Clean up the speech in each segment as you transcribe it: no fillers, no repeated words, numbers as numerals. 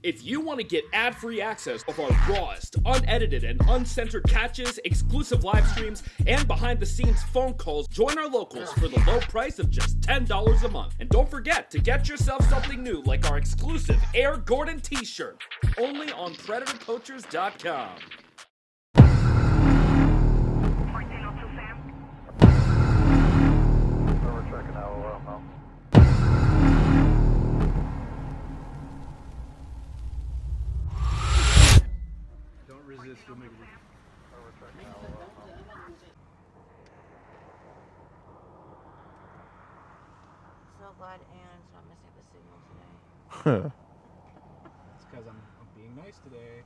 If you want to get ad-free access of our rawest, unedited, and uncensored catches, exclusive live streams, and behind-the-scenes phone calls, join our locals for the low price of just $10 a month. And don't forget to get yourself something new like our exclusive Air Gordon t-shirt, only on PredatorPoachers.com. Resist, you'll make it. So glad Aaron's not missing the signal today. It's because I'm being nice today.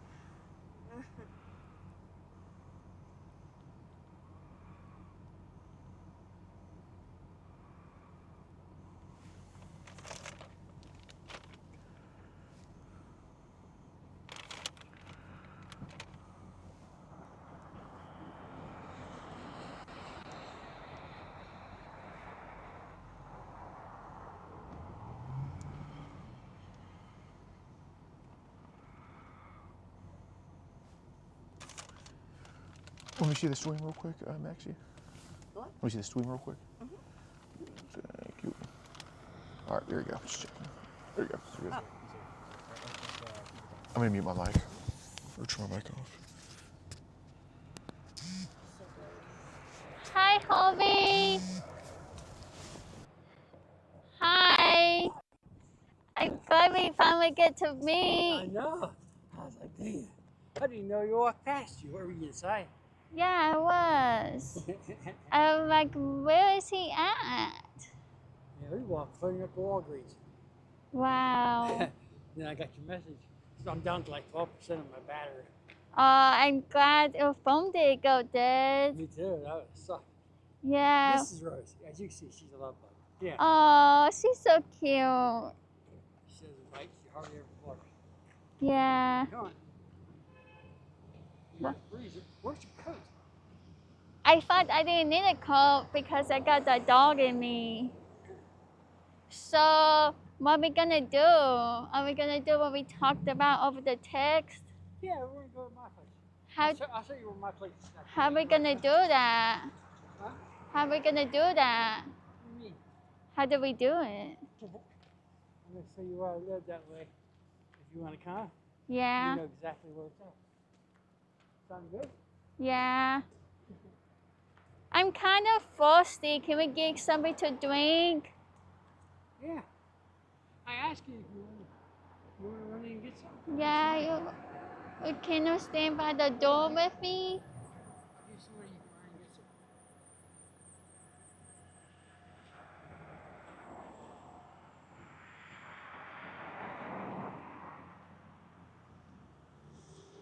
Let me see the swing real quick, Maxie. What? Let me see the swing real quick. Thank you. All right, there you go. Just checking. There you go. Oh. I'm gonna mute my mic. Or turn my mic off. Hi, Hobby. Hi. I'm glad we finally get to I meet. know. I was like, damn. I didn't know you walked past you. What were you going to say? Yeah, I was. I'm like, where is he at? Yeah, we walked clean up to Walgreens. Wow. Then I got your message. So I'm down to like 12% of my battery. I'm glad your phone did go dead. Me too. That would suck. Yeah. This is Rose. As you can see, she's a love bug. Yeah. Oh, she's so cute. She doesn't bite. She hardly ever flutters. Yeah. Come on. You're freezing. Where's your coat? I thought I didn't need a coat because I got the dog in me. So, what are we gonna do? Are we gonna do what we talked about over the text? Yeah, we're going to go to my place. How, I'll show you where my place is. how are we gonna do that? Huh? How are we gonna do that? What do you mean? How do we do it? I'm going to show you where I live that way. If you want to come, Yeah, you know exactly where it's at. Sound good? yeah. I'm kind of thirsty. Can we get something to drink? Yeah. I asked you if you want to run in and get something. Yeah, can you stand by the door with me? You see where you can run and get something.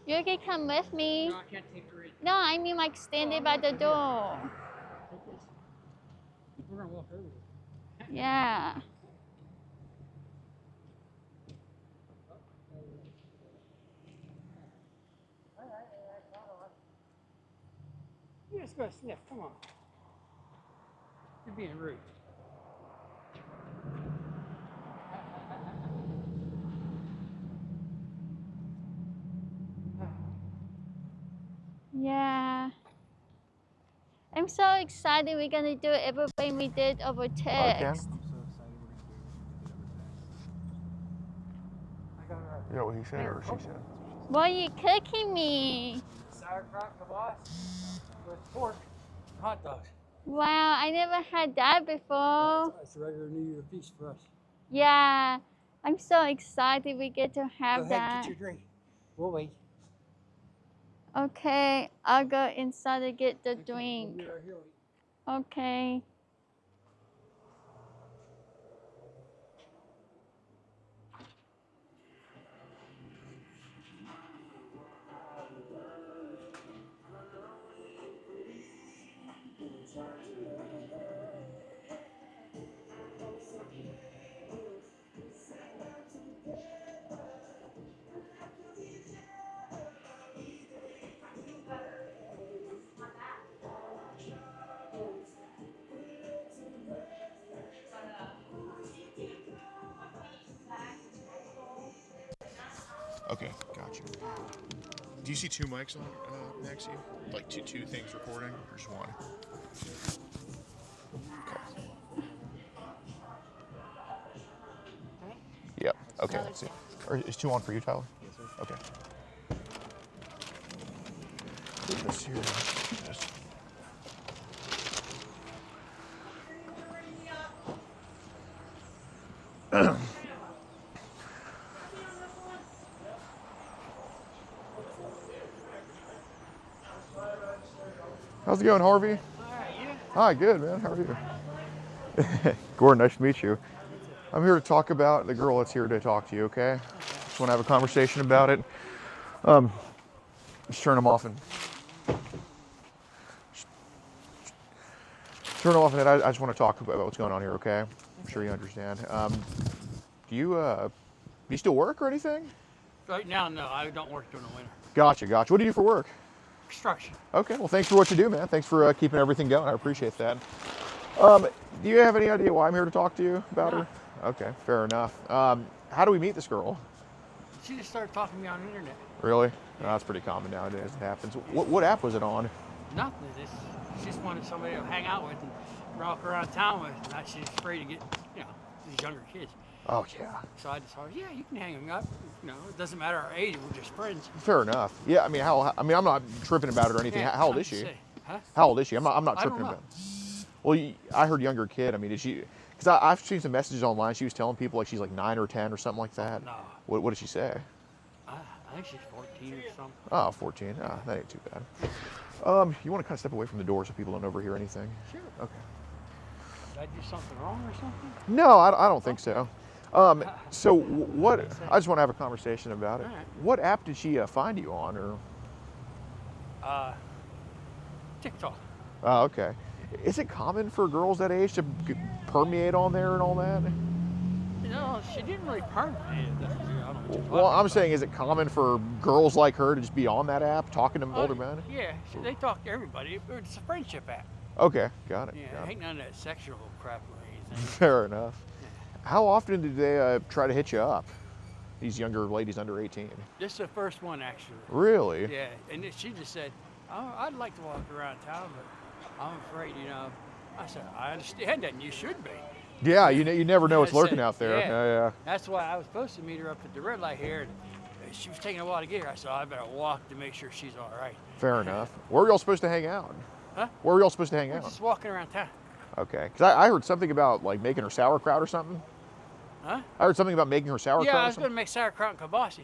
You can come with me. No, I can't take her in. No, I mean like standing by the door. Take this. We're going to walk over there. Yeah. All right. You just go sniff. Come on. You're being rude. Yeah. I'm so excited we're gonna do everything we did over text. I'm so excited we're going to do everything we did over text. I got her. You know what he said or she said? What are you cooking me? Sauerkraut kvass with pork and hot dogs. Wow, I never had that before. It's a regular New Year feast for us. Yeah, I'm so excited we get to Go have ahead, that. get your drink. We'll wait. Okay, I'll go inside and get the We'll drink. be right here. Okay. Okay, gotcha. Do you see two mics on next to you? Like two things recording, or just one? Okay. Yep. Okay. Let's see. Or is two on for you, Tyler? Yes, sir. Okay. Put this here. Just- How's it going, Harvey? Hi, good, man. How are you? Gordon, nice to meet you. I'm here to talk about the girl that's here to talk to you, okay? Just want to have a conversation about it. Just turn them off and... Turn them off and I just want to talk about what's going on here, okay? I'm sure you understand. Do you still work or anything? Right now, no, I don't work during the winter. Gotcha. What do you do for work? Construction. Okay, well, thanks for what you do, man. Thanks for keeping everything going. I appreciate that. Do you have any idea why I'm here to talk to you about her? Okay, fair enough. How do we meet this girl? She just started talking to me on the internet. Really? Oh, that's pretty common nowadays. It happens. What app was it on? Nothing. She just wanted somebody to hang out with and walk around town with. And she's afraid to get, these younger kids. Oh, yeah. So I decided, yeah, you can hang them up. It doesn't matter our age. We're just friends. Fair enough. Yeah, I mean, I'm not tripping about it or anything. Yeah, How old is she? Huh? How old is she? I'm not I don't tripping know. about it. Well, I heard younger kid. I mean, did she? Because I've seen some messages online. She was telling people like she's like 9 or 10 or something like that. No. What did she say? I think she's 14 or something. Oh, 14. Oh, that ain't too bad. You want to kind of step away from the door so people don't overhear anything? Sure. Okay. Did I do something wrong or something? No, I don't think so. So what? I just want to have a conversation about it. All right. What app did she find you on, or? TikTok. Oh, okay. Is it common for girls that age to permeate on there and all that? She didn't really permanent. I don't know what you're Well, talking I'm saying, is it common for girls like her to just be on that app talking to about. older men? Yeah, they talk to everybody. It's a friendship app. Okay, got it. Yeah, got it. ain't none of that sexual crap or anything. Fair enough. How often do they try to hit you up? These younger ladies under 18. This is the first one, actually. Really? Yeah, and then she just said, oh, I'd like to walk around town, but I'm afraid, I said, I understand that, and you should be. Yeah, you never know what's I said, lurking out there. Yeah. That's why I was supposed to meet her up at the red light here, and she was taking a while to get here. I said, I better walk to make sure she's all right. Fair enough. Where were y'all supposed to hang out? Huh? Where were y'all supposed to hang We're out? just walking around town. Okay, because I heard something about like making her sauerkraut or something. Huh? I heard something about making her sauerkraut. Yeah, I or was going something. to make sauerkraut and kibasi.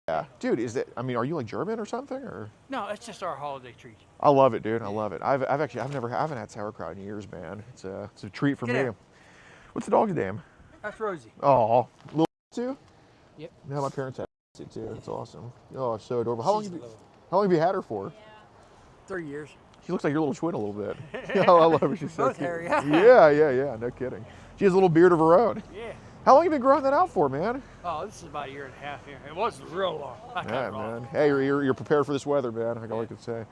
Yeah, dude, are you like German or something, or? No, it's just our holiday treat. I love it, dude. I love it. I haven't had sauerkraut in years, man. It's a treat for Get me. here. What's the dog's name? That's Rosie. Oh, little too. Yep. Yeah, my parents had it too. It's awesome. Oh, it's so adorable. How She's long little. have you had her for? 3 years. She looks like your little twin a little bit. I love her. She's so Both cute. hairy. Yeah. No kidding. She has a little beard of her own. Yeah. How long have you been growing that out for, man? Oh, this is about a year and a half here. It wasn't real long. I cut Yeah, it off. man. Hey, you're prepared for this weather, man. Like I like to say.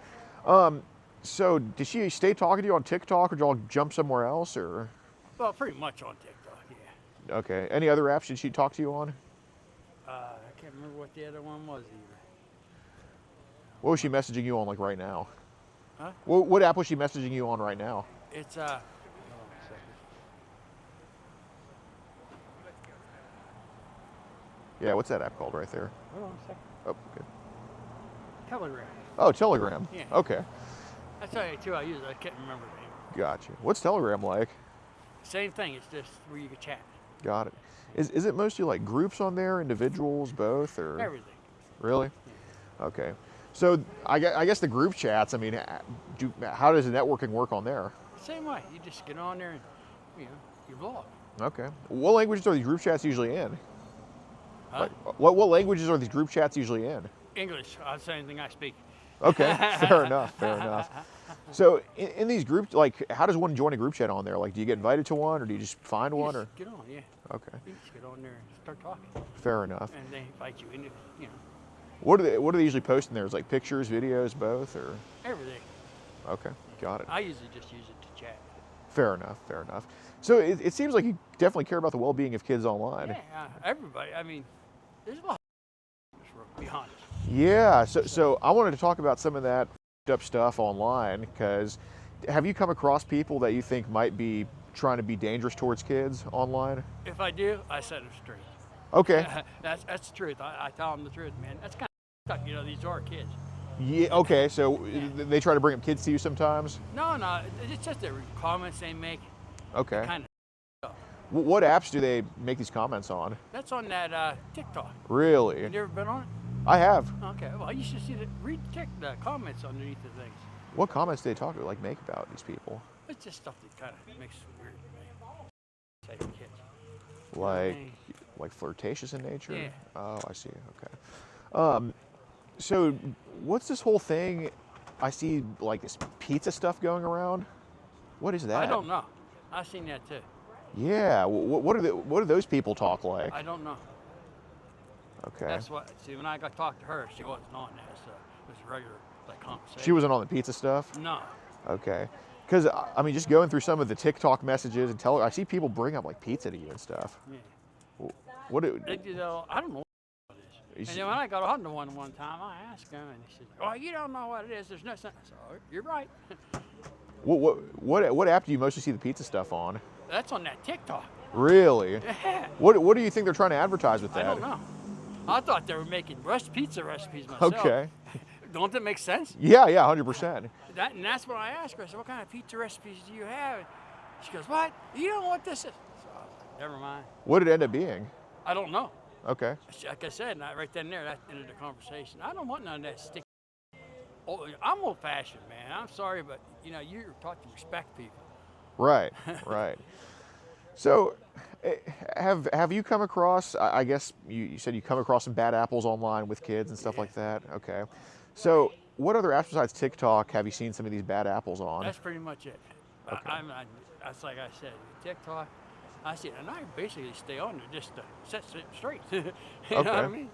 So did she stay talking to you on TikTok, or did y'all jump somewhere else, or? Well, pretty much on TikTok, yeah. Okay. Any other apps did she talk to you on? I can't remember what the other one was either. What was she messaging you on like right now? Huh? What app was she messaging you on right now? It's hold on a second. Yeah, what's that app called right there? Hold on a second. Oh, good. Telegram. Oh, Telegram. Yeah. Okay. That's the only two I use. I can't remember the name. Gotcha. What's Telegram like? Same thing. It's just where you can chat. Got it. Is it mostly like groups on there, individuals, both, or? Everything. Really? Okay. So I guess the group chats. I mean, how does the networking work on there? Same way. You just get on there and you vlog. Okay. What languages are these group chats usually in? Huh? Like, what languages are these group chats usually in? English. That's the only thing I speak. Okay, fair enough. So in these groups, like, how does one join a group chat on there? Like, do you get invited to one, or do you just find You one, or? just get on, yeah. Okay, You just get on there and start talking. fair enough. And they invite you in, What do they usually post in there? Is like pictures, videos, both, or? everything. Okay, got it. I usually just use it to chat. Fair enough. So it seems like you definitely care about the well-being of kids online. Yeah, everybody. I mean, there's a lot of honest. Yeah, so I wanted to talk about some of that up stuff online, because have you come across people that you think might be trying to be dangerous towards kids online? If I do, I set them straight. Okay. That's the truth. I tell them the truth, man. That's kind of stuck. You know, these are kids. Yeah. Okay. So they try to bring up kids to you sometimes. No, it's just the comments they make. Okay. Kind of. What apps do they make these comments on? That's on that TikTok. Really? You ever been on it? I have. Okay. Well, you should see read the comments underneath the things. What comments do they make about these people? It's just stuff that kind of makes it weird to me. Say kids. Like flirtatious in nature? Yeah. Oh, I see. Okay. So what's this whole thing? I see like this pizza stuff going around. What is that? I don't know. I've seen that too. Yeah. What do those people talk like? I don't know. Okay. That's what. See, when I got talked to her, she wasn't on that, so it was regular like conversation. She wasn't on the pizza stuff? No. Okay. Because I mean, just going through some of the TikTok messages and I see people bring up like pizza to you and stuff. Yeah. You know, I don't know what it is. And then when I got on to one time, I asked him, and he said, "Oh, you don't know what it is. There's no sense." So you're right. What app do you mostly see the pizza stuff on? That's on that TikTok. Really? Yeah. What do you think they're trying to advertise with that? I don't know. I thought they were making pizza recipes myself. Okay. Don't that make sense? Yeah, 100%. And that's what I asked her. I said, "What kind of pizza recipes do you have?" She goes, "What? You don't know what this is?" So, never mind. What did it end up being? I don't know. Okay. Like I said, right then and there, that ended the conversation. I don't want none of that stick. Oh, I'm old-fashioned, man. I'm sorry, but you know, you're taught to respect people. Right. So, have you come across? I guess you said you come across some bad apples online with kids and stuff like that. Okay. So, what other apps besides TikTok have you seen some of these bad apples on? That's pretty much it. Okay. That's like I said, TikTok. I see, and I basically stay on there just to set it straight. You know what I mean?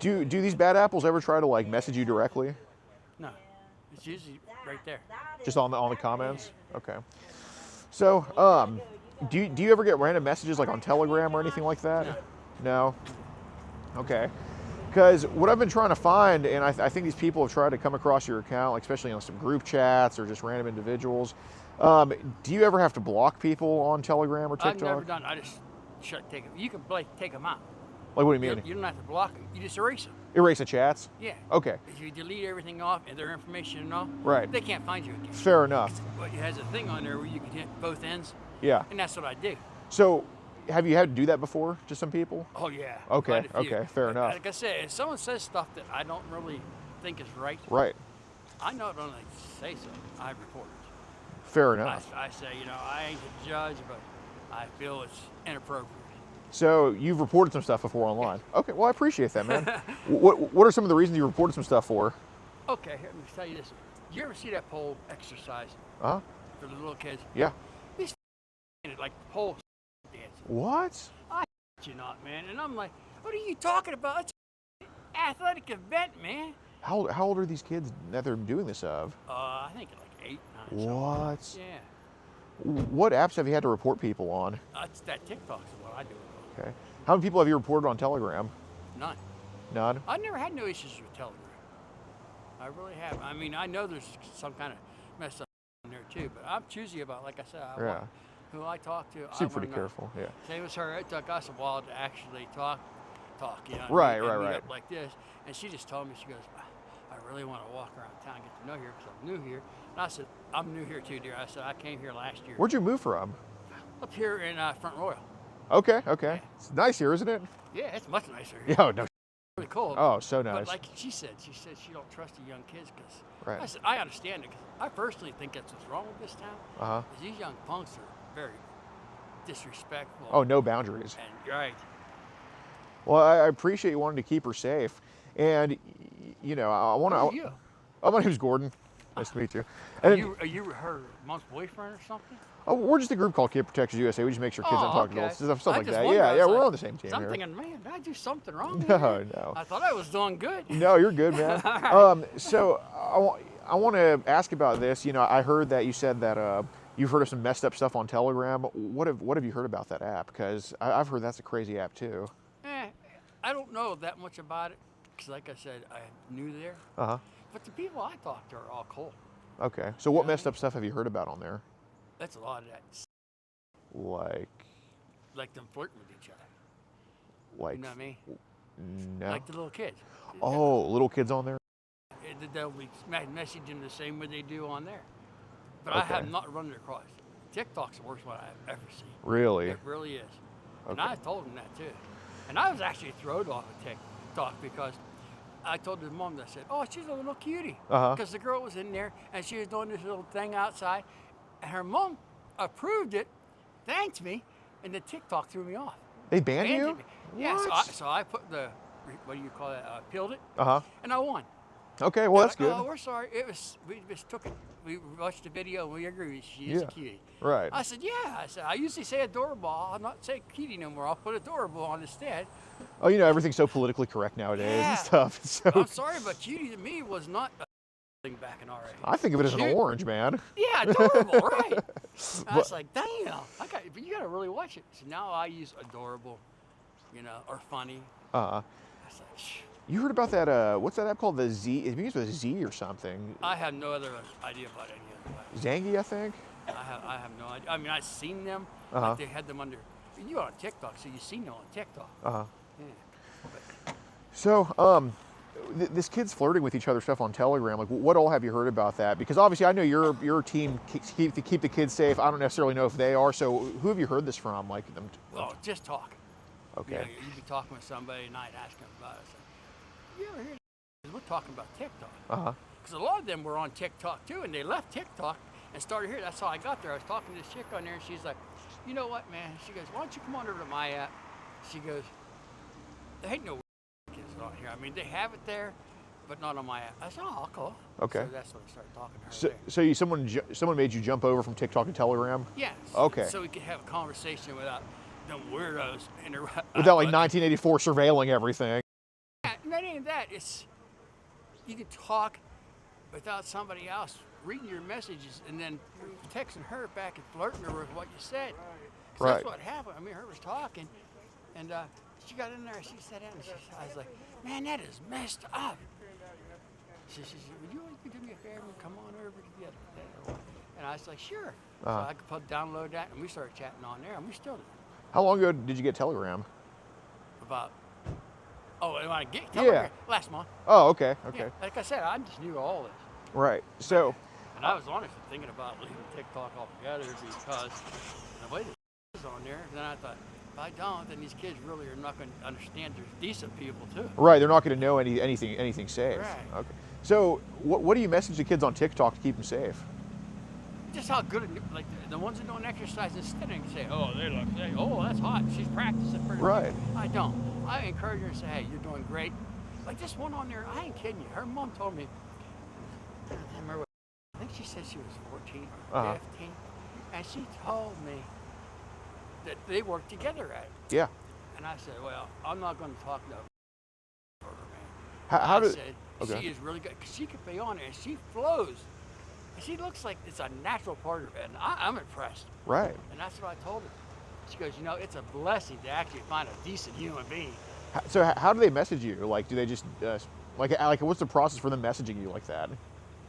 Do these bad apples ever try to like message you directly? No, it's usually right there. Just on the comments? Okay. So, do you ever get random messages like on Telegram or anything like that? No. Okay. Because what I've been trying to find, and I think these people have tried to come across your account, like especially on some group chats or just random individuals. Do you ever have to block people on Telegram or TikTok? I've never done. I just take them. You can take them out. Like what do you mean? You don't have to block them. You just erase them. Erase the chats? Yeah. Okay. If you delete everything off and their information and all, right, they can't find you again. Fair enough. But it has a thing on there where you can hit both ends. Yeah. And that's what I do. So, have you had to do that before to some people? Oh yeah. Okay. Fair enough. Like I said, if someone says stuff that I don't really think is right. Right. I know it when they say so. I report it. Fair enough. I say, you know, I ain't the judge, but I feel it's inappropriate. So you've reported some stuff before online. Okay, well I appreciate that, man. What are some of the reasons you reported some stuff for? Okay, let me tell you this. You ever see that pole exercise? Uh-huh. For the little kids? Yeah. These like pole dancing. What? I you not, man. And I'm like, what are you talking about? It's an athletic event, man. How old are these kids that they're doing this of? I think like 8, 9. What? So. Yeah. What apps have you had to report people on? It's that TikTok's what I do. Okay. How many people have you reported on Telegram? None. None? I've never had no issues with Telegram. I really have. I mean, I know there's some kind of messed up in there too, but I'm choosy about, like I said, who I talk to. Seem pretty careful, yeah. Same as her. It took us a while to actually talk, you know. Right. Meet up like this, and she just told me, she goes, I really want to walk around town and get to know here because I'm new here. And I said, I'm new here too, dear. I said, I came here last year. Where'd you move from? Up here in Front Royal. Okay. It's nice here, isn't it? Yeah, it's much nicer here. Yeah, no. Really cool. Oh, so nice. But like she said she don't trust the young kids because. Right. I said I understand it because I personally think that's what's wrong with this town. Uh-huh. These young punks are very disrespectful. Oh, no boundaries. And right. Well, I appreciate you wanting to keep her safe, and you know I want to. Who are you? Oh, my name's Gordon. Nice to meet you. And Are you her mom's boyfriend or something? Oh, we're just a group called Kid Protectors USA. We just make sure kids don't talk to adults, stuff like that. Wondered, Yeah, we're on the same team I'm here. thinking, man, did I do something wrong? No. I thought I was doing good. No, you're good, man. Right. So I want to ask about this. You know, I heard that you said that you've heard of some messed up stuff on Telegram. What have you heard about that app? Because I've heard that's a crazy app too. I don't know that much about it. because like I said, I'm new there. Uh-huh. But the people I talk to are all cool. Okay. So what messed up stuff have you heard about on there? That's a lot of that. Like them flirting with each other. Like, You know what I mean? no. Like the little kids. Oh, little kids on there? They'll be messaging the same way they do on there. But I Okay. have not run it across. TikTok's the worst one I've ever seen. Really? It really is. And Okay. I told him that too. And I was actually thrown off of TikTok because I told his mom, I said, oh, she's a little cutie. Uh-huh. Because the girl was in there and she was doing this little thing outside. And her mom approved it, thanked me, and the TikTok threw me off. They banned you? Me. Yeah, What? so I put the, what do you call it, peeled it, Uh-huh. and I won. Okay, well, that's They're good. like, oh, we're sorry. We just took it. We watched the video and we agree she is Yeah. a cutie. Right. I said, yeah. I said, I usually say adorable. I'll not say cutie no more. I'll put adorable on instead. Oh, you know, everything's so politically correct nowadays Yeah. and stuff. So I'm sorry, but cutie to me was not a thing back in our age. I think of it as an Cute. orange, man. Yeah, adorable, right. I was But- like, damn. But you got to really watch it. So now I use adorable, or funny. Uh-huh. I was like, shh. You heard about that, what's that app called? The Z, it begins with a Z or something. I have no other idea about any of it. Zangy, I think? I have no idea. I mean, I've seen them. Uh-huh. Like they had them under. You're on TikTok, so you've seen them on TikTok. Uh-huh. Yeah. So, this kid's flirting with each other stuff on Telegram. Like, what all have you heard about that? Because obviously, I know your team keep the kids safe. I don't necessarily know if they are. So, who have you heard this from? Like them? Well, just talk. Okay. You'd be talking with somebody and I'd ask them about it. You ever hear this? We're talking about TikTok. Uh-huh. Because a lot of them were on TikTok too, and they left TikTok and started here. That's how I got there. I was talking to this chick on there, and she's like, you know what, man? She goes, why don't you come on over to my app? She goes, there ain't no kids on here. I mean, they have it there, but not on my app. I said, oh, I'll call. Okay. So that's when I started talking to her So, there. someone made you jump over from TikTok to Telegram? Yes. Okay. So we could have a conversation without them weirdos interrupt. Without like 1984 surveilling everything. Yeah, not even that. It's you can talk without somebody else reading your messages and then texting her back and flirting her with what you said. 'Cause Right. That's what happened. I mean, her was talking, and she got in there. She sat down. And I was like, "Man, that is messed up." She said, "Would you do me a favor and come on over to the other?" And I was like, "Sure." Uh-huh. So I could download that, and we started chatting on there, and we still do. How long ago did you get Telegram? About when I get Yeah. last month. Oh, okay, okay. Yeah, like I said, I just knew all this. Right. So, And I was honestly thinking about leaving TikTok altogether because the way the is on there, then I thought, if I don't, then these kids really are not going to understand there's decent people too. right, they're not going to know anything safe. Right. Okay. So, what do you message the kids on TikTok to keep them safe? Just how good, like the ones that don't exercise instead of say, oh, they look, oh, that's hot. She's practicing pretty Right. good. I don't. I encourage her to say, hey, you're doing great. Like this one on there, I ain't kidding you. Her mom told me, I can't remember what, I think she said she was 14 or Uh-huh. 15. And she told me that they work together at it. Yeah. And I said, well, I'm not going to talk to her, man. How I did? said, Okay. she is really good. Because she could be on there and she flows. And she looks like it's a natural part of it. And I'm impressed. Right. And that's what I told her. She goes, it's a blessing to actually find a decent human being. So, how do they message you? Like, do they just like what's the process for them messaging you like that?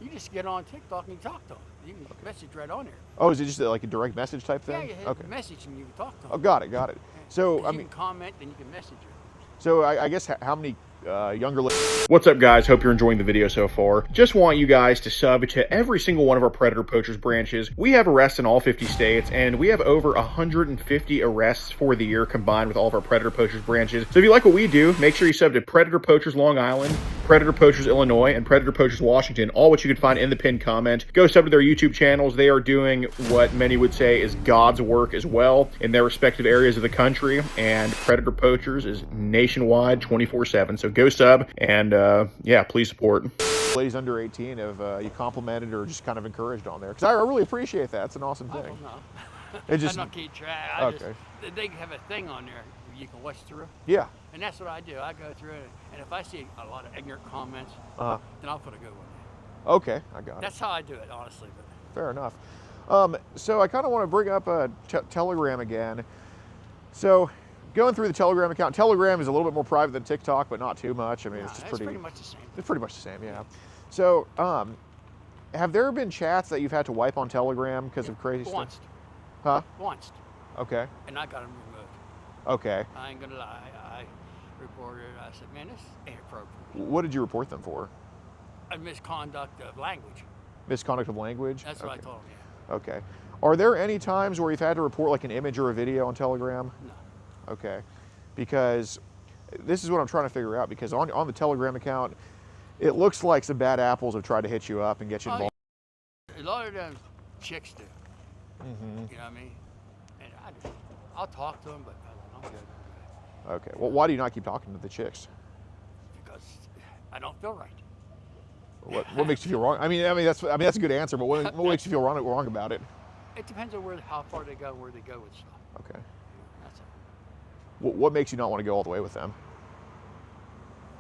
You just get on TikTok and you talk to them. You can message right on there. Oh, is it just like a direct message type Yeah, thing? you hit Okay. message and you can talk to them. Oh, got it. So, You I mean, can comment and you can message her. so I guess how many younger. What's up, guys? Hope you're enjoying the video so far. Just want you guys to sub to every single one of our Predator Poachers branches. We have arrests in all 50 states, and we have over 150 arrests for the year combined with all of our Predator Poachers branches. So if you like what we do, make sure you sub to Predator Poachers Long Island, Predator Poachers Illinois, and Predator Poachers Washington, all which you can find in the pinned comment. Go sub to their YouTube channels. They are doing what many would say is God's work as well in their respective areas of the country, and Predator Poachers is nationwide 24/7. So go sub, and yeah, please support. Ladies under 18 have you complimented or just kind of encouraged on there? Because I really appreciate that. It's an awesome I thing. don't know. It just- I don't keep track. Okay. They have a thing on there where you can watch through. Yeah. And that's what I do. I go through it, and if I see a lot of ignorant comments, Uh-huh. then I'll put a good one Okay, I got in. it. That's how I do it, honestly. But Fair enough. So I kind of want to bring up Telegram again. So going through the Telegram account. Telegram is a little bit more private than TikTok, but not too much. I mean, it's just pretty much the same. It's pretty much the same, yeah. So, have there been chats that you've had to wipe on Telegram because of crazy Once. stuff? Huh? Once. Okay. And I got them removed. Okay. I ain't gonna lie. I reported it. I said, man, this is inappropriate. What did you report them for? A misconduct of language. Misconduct of language? That's what I told them, yeah. Okay. Are there any times where you've had to report like an image or a video on Telegram? No. Okay. Because this is what I'm trying to figure out, because on the Telegram account, it looks like some bad apples have tried to hit you up and get you involved. A lot of them chicks do. Mm-hmm. You know what I mean? And I'll talk to them, but I'm good. Okay. Well, why do you not keep talking to the chicks? Because I don't feel right. What makes you feel wrong? I mean that's a good answer, but what makes you feel wrong about it? It depends on how far they go and where they go with stuff. Okay. That's it. What makes you not want to go all the way with them?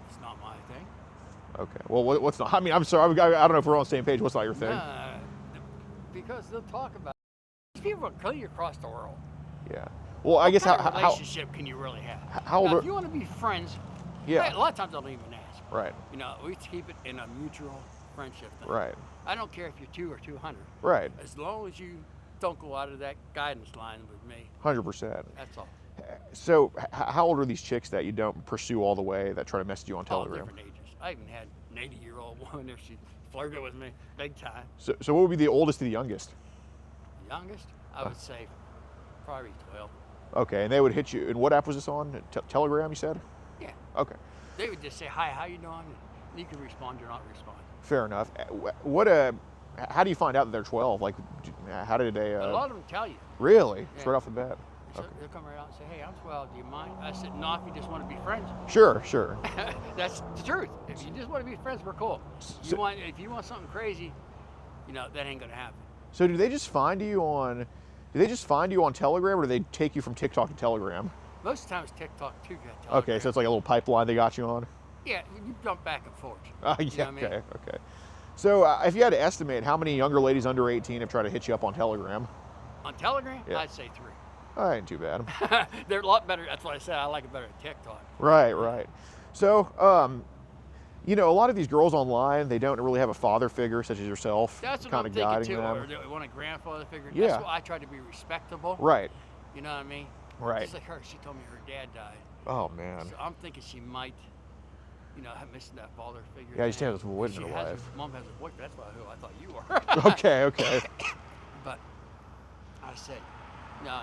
It's not my thing. Okay. Well, what's not? I mean, I'm sorry. I don't know if we're on the same page. What's not your thing? Because they'll talk about it. These people are clearly across the world. Yeah. Well, I guess what kind of relationship can you really have? Now, if you want to be friends, yeah. A lot of times I don't even ask. Right. You know, we keep it in a mutual friendship thing. Right. I don't care if you're 2 or 200. Right. As long as you don't go out of that guidance line with me. 100%. That's all. So, how old are these chicks that you don't pursue all the way that try to message you on Telegram? All different ages. I even had an 80-year-old woman there. She flirted with me big time. So what would be the oldest to the youngest? The youngest, I would say probably 12. Okay, and they would hit you. And what app was this on? Telegram, you said? Yeah. Okay. They would just say, hi, how you doing? And you can respond or not respond. Fair enough. How do you find out that they're 12? Like, how did they? A lot of them tell you. Really? Yeah. Straight off the bat? So they'll come right out and say, hey, I'm 12, do you mind? I said, no, if you just want to be friends. Sure. That's the truth. If you just want to be friends, we're cool. If you want something crazy, you know, that ain't gonna happen. So do they just find you on Telegram, or do they take you from TikTok to Telegram? Most of the time it's TikTok too. Telegram. Okay, so it's like a little pipeline they got you on? Yeah, you jump back and forth. Yeah, you know what I mean? Okay. So if you had to estimate, how many younger ladies under 18 have tried to hit you up on Telegram? On Telegram, Yeah. I'd say 3. Oh, ain't too bad. They're a lot better. That's what I said. I like it better than TikTok. Right. So, you know, a lot of these girls online, they don't really have a father figure such as yourself, That's what kind I'm of thinking guiding too. them. Or they want a grandfather figure. Yeah. That's why I try to be respectable. Right. You know what I mean? Right. Just like her, she told me her dad died. Oh man. So I'm thinking she might, you know, have missed that father figure. Yeah, you just thing. have this void in her life. Mom has a boyfriend. That's who I thought you were. Okay. But I said, no.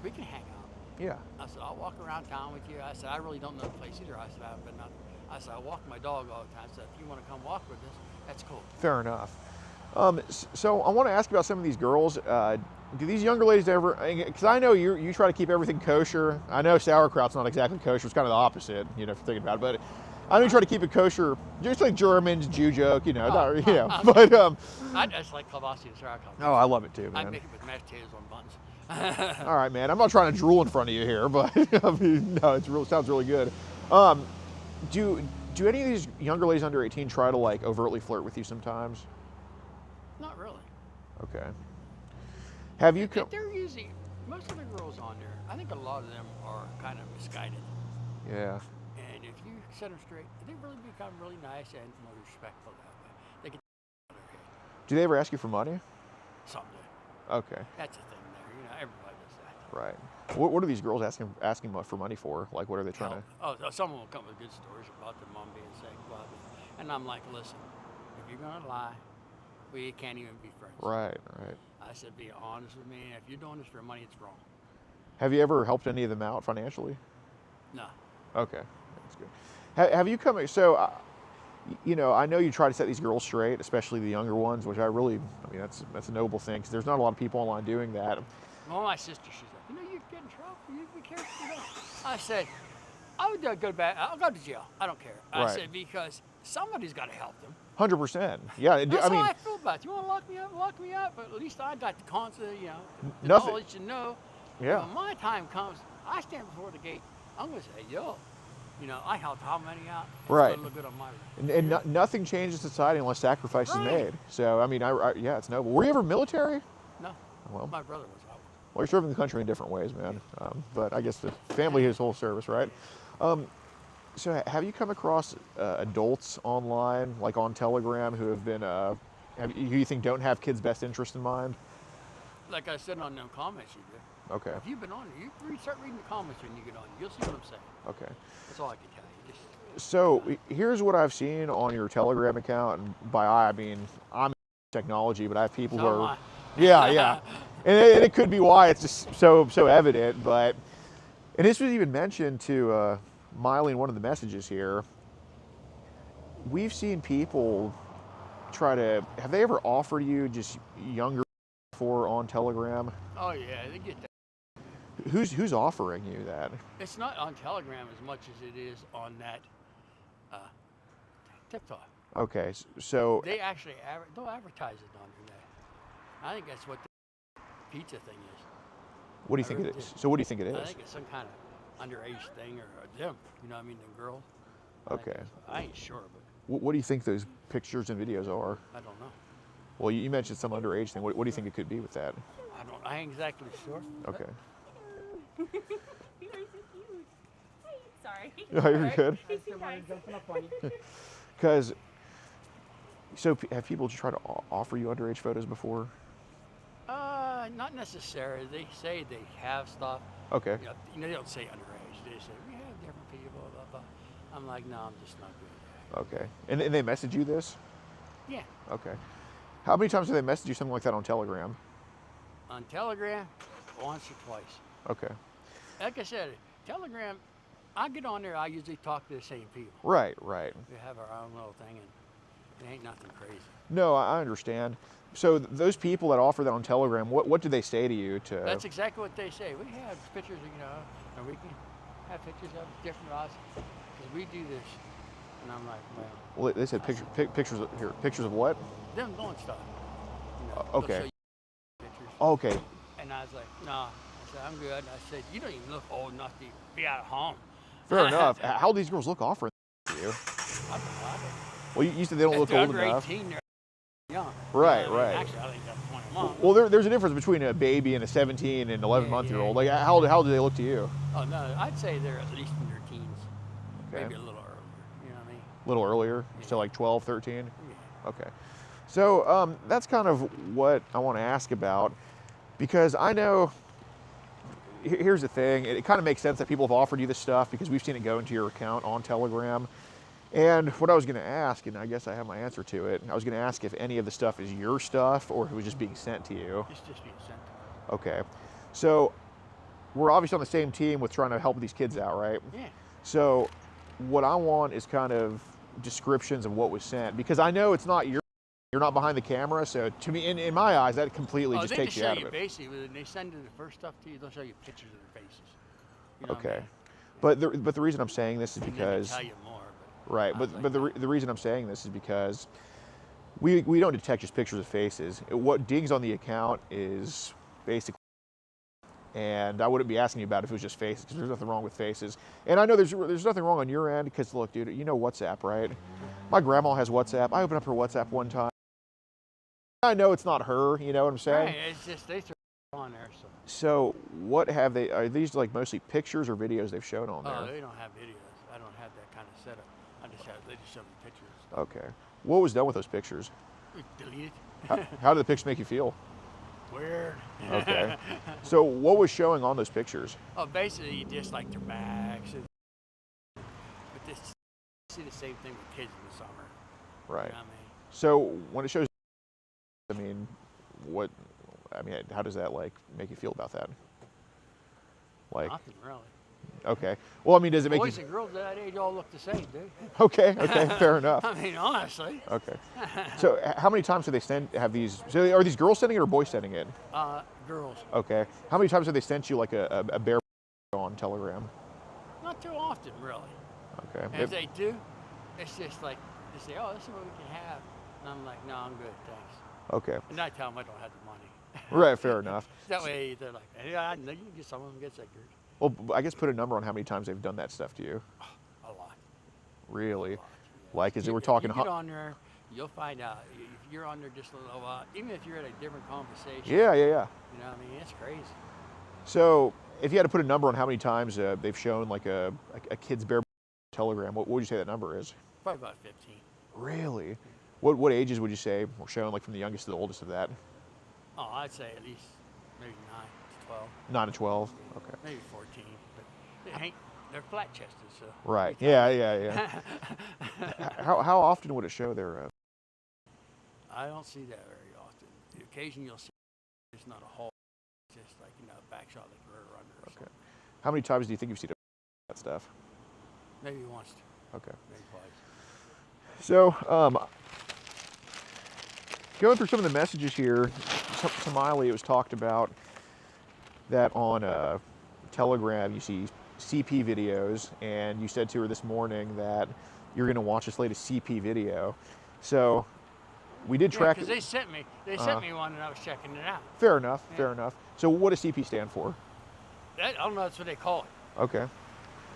We can hang out. Yeah. I said, I'll walk around town with you. I said, I really don't know the place either. I said, I haven't been out. I said, I walk my dog all the time. I said, if you want to come walk with us, that's cool. Fair enough. So I want to ask about some of these girls. Do these younger ladies ever, because I know you try to keep everything kosher. I know sauerkraut's not exactly kosher. It's kind of the opposite, you know, if you're thinking about it. But I know you try to keep it kosher, just like Germans, Jew joke, you know. But I just like kielbasa and sauerkraut. Oh, I love it too, man. I make it with mashed potatoes on buns. All right, man. I'm not trying to drool in front of you here, but I mean, no, sounds really good. Do any of these younger ladies under 18 try to like overtly flirt with you sometimes? Not really. Okay. Have you come? They're usually, most of the girls on there, I think a lot of them are kind of misguided. Yeah. And if you set them straight, they really become really nice and more respectful that way. They get out of their head. Do they ever ask you for money? Someday. Okay. That's the thing there. You know, everybody does that. Right. What are these girls asking for money for? Like, what are they trying to? Oh, someone will come with good stories about their mom being sick, blah, blah. And I'm like, listen, if you're going to lie, we can't even be friends. Right. I said, be honest with me. If you're doing this for money, it's wrong. Have you ever helped any of them out financially? No. Okay, that's good. Have you come? So, you know, I know you try to set these girls straight, especially the younger ones, which I mean, that's a noble thing because there's not a lot of people online doing that. Well, my sister, she's like, you know, you get in trouble. You be careful. You know. I said, I would go back. I'll go to jail. I don't care. I said because somebody's got to help them. 100%. Yeah. That's I mean, how I feel about it. You want to lock me up? Lock me up. But at least I got the constant, you know, the Nothing. knowledge to know. Yeah. When my time comes, I stand before the gate. I'm going to say, yo, you know, I helped how many out? It's Right. going to look good on my record. and nothing changes society unless sacrifice is Right. made. So, I mean, yeah, it's noble. Were you ever military? No. Well. My brother was out. Well, you're serving the country in different ways, man. But I guess the family is whole service, right? So have you come across adults online, like on Telegram, who have been, who you think don't have kids' best interest in mind? Like I said on them comments you did. Okay. If you've been on it, you start reading the comments when you get on. You'll see what I'm saying. Okay. That's all I can tell you. Just, So here's what I've seen on your Telegram account, and by I mean I'm in technology, but I have people who So am are, I. yeah, and it could be why it's just so evident. But and this was even mentioned to Miley in one of the messages here. We've seen people try to. Have they ever offered you just younger for on Telegram? Oh yeah, they get that. Who's offering you that? It's not on Telegram as much as it is on that TikTok. Okay, so They actually they'll advertise it on there. I think that's what the pizza thing is. what do you think it is? So what do you think it I is? think it's some kind of underage thing or them. You know what I mean? The girls. Okay. I ain't sure, but What do you think those pictures and videos are? I don't know. Well, you mentioned some underage thing. What do you think it could be with that? I ain't exactly sure. Okay. You guys are cute. Hey, sorry. Oh, you're good. Jumping up on you. Because, so have people try to offer you underage photos before? Not necessarily. They say they have stuff. Okay. You know, they don't say underage. They say we have different people. Blah blah. I'm like, no, I'm just not good. Okay. And they message you this? Yeah. Okay. How many times do they message you something like that on Telegram? On Telegram, once or twice. Okay. Like I said, Telegram, I get on there, I usually talk to the same people. Right. We have our own little thing, and it ain't nothing crazy. No, I understand. So those people that offer that on Telegram, what do they say to you to? That's exactly what they say. We have pictures, and we can have pictures of different us, because we do this. And I'm like, well. Well, they said pictures of, here. Pictures of what? Them doing stuff. They'll Okay. show you pictures. Okay. And I was like, no. I said, I'm good. And I said, you don't even look old enough to be out of home. Fair enough. How do these girls look offering to you? I don't know. Well, you said they don't If look they're old under enough. 18, they're young. Right, You know what I mean? right. Actually, I think that's 21. Well, there's a difference between a baby and a 17 and 11-month-year-old. Like, how do they look to you? Oh, no. I'd say they're at least in their teens. Okay. Maybe a little earlier. You know what I mean? A little earlier, so like 12, 13? Yeah. Okay. So that's kind of what I want to ask about, because I know, here's the thing, it kind of makes sense that people have offered you this stuff because we've seen it go into your account on Telegram. And what I was going to ask, and I guess I have my answer to it, I was going to ask if any of the stuff is your stuff or if it was just being sent to you. It's just being sent. Okay. So we're obviously on the same team with trying to help these kids out, right? Yeah. So what I want is kind of descriptions of what was sent, because I know it's not you're not behind the camera, so to me, in my eyes, that completely just takes you out of it. Basically, when they send the first stuff to you, they'll show you pictures of their faces. You know what I Okay. mean? But the reason I'm saying this is And then they because tell you more, right, I but was but the reason I'm saying this is because we don't detect just pictures of faces. What dings on the account is basically, and I wouldn't be asking you about it if it was just faces, because there's nothing wrong with faces. And I know there's nothing wrong on your end, because look, dude, you know WhatsApp, right? My grandma has WhatsApp. I opened up her WhatsApp one time. I know it's not her, you know what I'm saying? Right, it's just they throw on there. So what have they, are these like mostly pictures or videos they've shown on Oh, there? they don't have videos. I don't have that kind of setup. They just show me pictures and stuff. Okay. What was done with those pictures? Delete How did the pictures make you feel? it. Weird. Okay. So what was showing on those pictures? Oh, basically, just like their backs. But this, you see the same thing with kids in the summer. Right. You know what I mean? So when it shows, how does that like make you feel about that? Like, Nothing really. okay. Well, I mean, does it make Boys you? and girls that age all look the same, dude. Okay. Fair enough. I mean, honestly. Okay. So how many times do they have these? So are these girls sending it or boys sending it? Girls. Okay. How many times have they sent you like a bear on Telegram? Not too often, really. Okay. And if they do, it's just like, they say, oh, this is what we can have. And I'm like, no, I'm good, thanks. Okay. And I tell them I don't have the money. Right. Fair enough. That way they're like, yeah, I know you can get some of them get sick. Well, I guess put a number on how many times they've done that stuff to you. A lot. Really? A lot, yeah. Like, is it we're If talking? you get on there, you'll find out. If you're on there just a little while, even if you're at a different conversation. Yeah. You know what I mean? It's crazy. So, if you had to put a number on how many times they've shown like a kid's bare telegram, what would you say that number is? Probably about 15. Really? What ages would you say were shown, like from the youngest to the oldest of that? Oh, I'd say at least maybe 9 to 12, 9 to 12. Okay. maybe 14. But they're flat chested, so. Right. Yeah. How often would it show there? I don't see that very often. Occasionally you'll see it's not a hole, it's just like, a back shot like rear under or Okay. something. How many times do you think you've seen that stuff? Maybe once, Okay. maybe twice. So, going through some of the messages here, to Miley, it was talked about that on Telegram you see CP videos, and you said to her this morning that you're going to watch this latest CP video. So, we did track. Because they sent me one and I was checking it out. Fair enough. Yeah. Fair enough. So, what does CP stand for? I don't know, that's what they call it. Okay.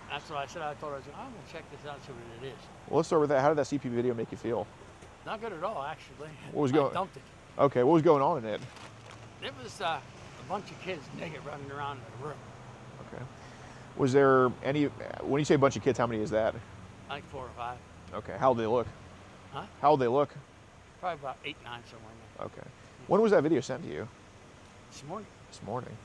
That's what I said. I thought I'm gonna check this out and see what it is. Well, let's start with that. How did that CP video make you feel? Not good at all, actually. What was going? I dumped it. Okay. What was going on in it? It was a bunch of kids naked running around in the room. Okay. Was there any? When you say a bunch of kids, how many is that? I think 4 or 5. Okay. How did they look? Huh? How did they look? Probably about 8, 9 somewhere in there. Okay. When was that video sent to you? This morning. This morning.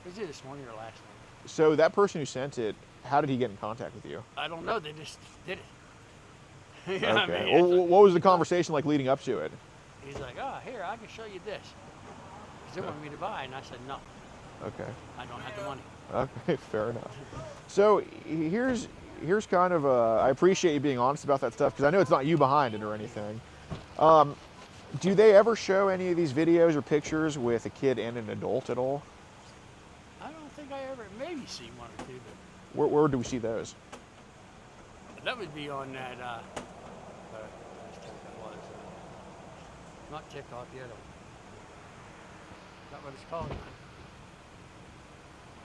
It was either this morning or last night. So that person who sent it, how did he get in contact with you? I don't know. They just did it. You know what I Okay. mean? Well, what was the conversation like leading up to it? He's like, oh, here, I can show you this. Because they wanted me to buy, and I said, no, Okay. I don't have the money. Okay. Fair enough. So here's kind of I appreciate you being honest about that stuff because I know it's not you behind it or anything. Do they ever show any of these videos or pictures with a kid and an adult at all? I don't think I ever, maybe seen one or two, but Where do we see those? that would be on that, let's check what it was. Not TikTok, the other one. Is that what it's called?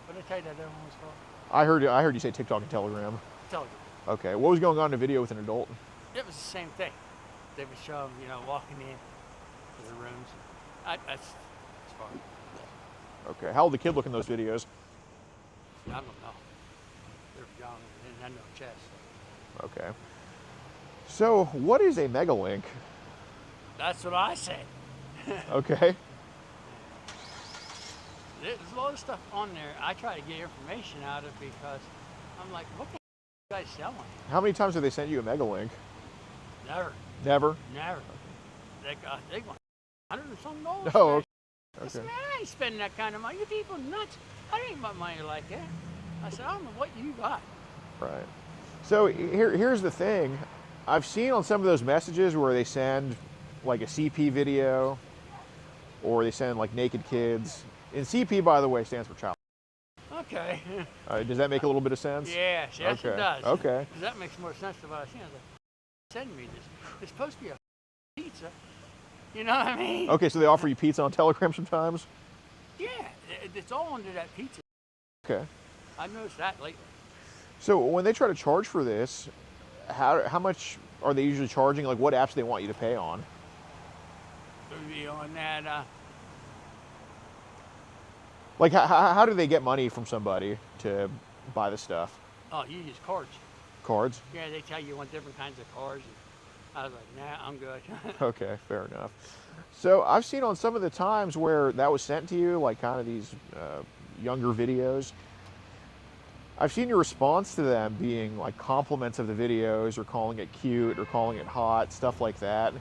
What did I tell you that other one was called? I heard you say TikTok and Telegram. Telegram. Okay. What was going on in the video with an adult? It was the same thing. They would show them, walking in to the rooms. That's as far. Okay. How old the kid look in those videos? I don't know. They're young and had no chest. Okay. So what is a megalink? That's what I said. Okay. There's a lot of stuff on there I try to get information out of because I'm like, what the are you guys selling? How many times have they sent you a megalink? Never. Never. They want $100 or something. Oh, for it. okay. I said, man, I ain't spending that kind of money. You people nuts. I ain't got money like that. I said, I don't know what you got. Right. So here's the thing. I've seen on some of those messages where they send like a CP video or they send like naked kids. And CP, by the way, stands for child. Okay. Does that make a little bit of sense? Yes, it does. Okay. 'Cause that makes more sense than what I seen. I was like, send me this. It's supposed to be a pizza. You know what I mean? Okay, so they offer you pizza on Telegram sometimes? Yeah, it's all under that pizza. Okay. I noticed that lately. So when they try to charge for this, how much are they usually charging? Like what apps do they want you to pay on? It would be on that, Like how do they get money from somebody to buy the stuff? oh, you use cards. Cards? Yeah, they tell you want different kinds of cards. And I was like, nah, I'm good. Okay, fair enough. So I've seen on some of the times where that was sent to you, like kind of these younger videos, I've seen your response to them being like compliments of the videos or calling it cute or calling it hot, stuff like that.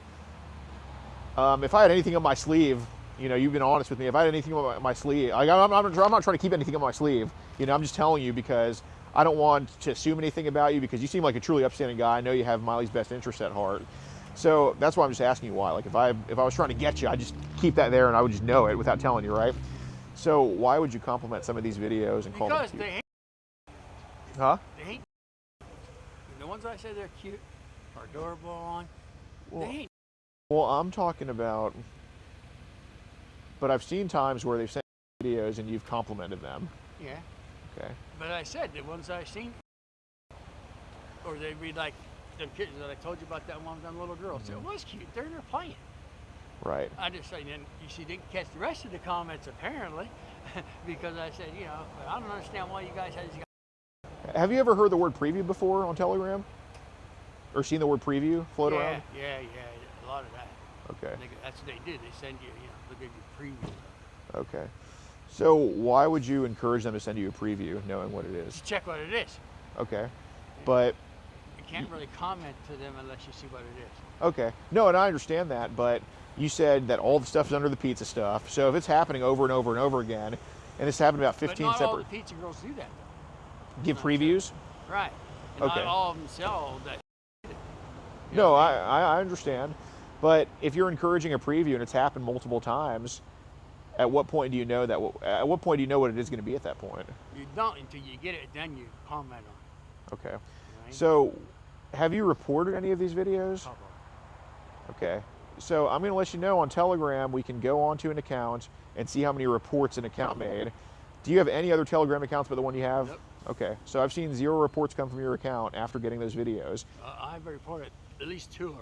If I had anything on my sleeve, you've been honest with me. If I had anything on my sleeve, like I'm not trying to keep anything on my sleeve. I'm just telling you because I don't want to assume anything about you because you seem like a truly upstanding guy. I know you have Miley's best interest at heart. So that's why I'm just asking you why. Like if I was trying to get you, I'd just keep that there and I would just know it without telling you, right? So why would you compliment some of these videos and call them because cute? they hate. Huh? They hate. The ones I say they're cute or adorable on, Well, they hate. well, I'm talking about, but I've seen times where they've sent videos and you've complimented them. Yeah. Okay. But I said the ones I seen, or they'd be like them kids that I told you about that one with them little girls. It was cute. They're playing. Right. I just say, then you see, didn't catch the rest of the comments apparently. because I said, you know, I don't understand why you guys had these guys. Have you ever heard the word preview before on Telegram? Or seen the word preview float around? Yeah, a lot of that. Okay. That's what they do. They send you, you know, they'll give you preview. Okay. So why would you encourage them to send you a preview knowing what it is? Just check what it is. Okay. But You can't really comment to them unless you see what it is. okay. No, and I understand that, but you said that all the stuff is under the pizza stuff. So if it's happening over and over and over again, and it's happened about 15 but not all the separate pizza girls do that though. give previews? Right. And Okay. not all of them sell that. You No, know, I understand. But if you're encouraging a preview and it's happened multiple times, at what point do you know that? At what point do you know what it is going to be at that point? You don't until you get it, then you comment on Okay. it. Right? So, have you reported any of these videos? Couple. Okay. So I'm going to let you know on Telegram we can go onto an account and see how many reports an account made. Do you have any other Telegram accounts but the one you have? Nope. Okay. So I've seen 0 reports come from your account after getting those videos. I've reported at least 2 already.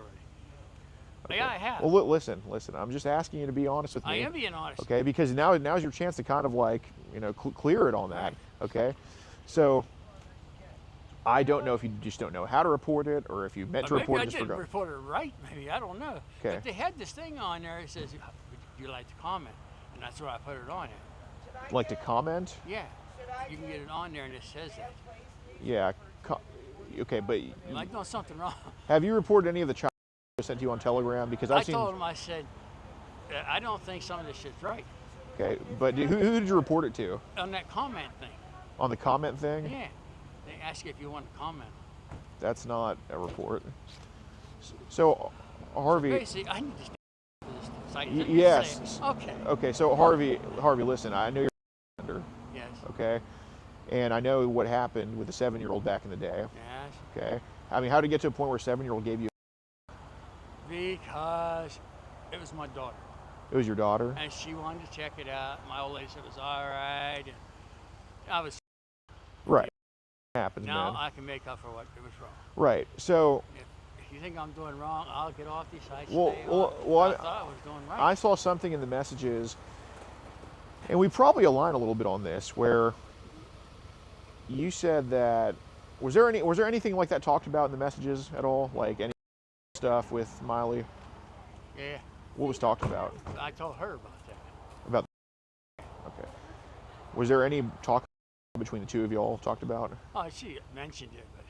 Okay. Yeah, I have. Well, listen. I'm just asking you to be honest with me. I am being honest. Okay, because now's your chance to kind of like, you know, clear it on that. Okay, so I don't know if you just don't know how to report it, or if you meant to Maybe report I it just didn't forgot. report it right. Maybe I don't know. Okay. But they had this thing on there that says, "Would you like to comment?" And that's why I put it on there. Like to comment? Yeah, you can get it on there and it says that. Yeah. Okay, but Am I doing something wrong? have you reported any of the child sent to you on Telegram? Because I've I seen. told them, I said, I don't think some of this shit's right. Okay, but who did you report it to? On that comment thing. On the comment thing? Yeah. They ask you if you want to comment. That's not a report. So, Harvey. Basically, I need to stay for this site. Yes. Okay. Okay, so Harvey, listen. I know you're a offender, Yes. okay, and I know what happened with the 7-year-old back in the day. Yes. Okay, I mean, how did it get to a point where a 7-year-old gave you? Because it was my daughter. It was your daughter. And she wanted to check it out. My old lady said it was all right. And I was. Right. It happens, Now man. I can make up for what it was wrong. Right. So If you think I'm doing wrong, I'll get off these sites. Well, stay well, off. well, I thought I was doing right. I saw something in the messages, and we probably align a little bit on this, where you said that was there anything like that talked about in the messages at all, like any stuff with Miley? Yeah. What was talked about? I told her about that. About okay. Was there any talk between the two of y'all talked about? Oh, she mentioned it, but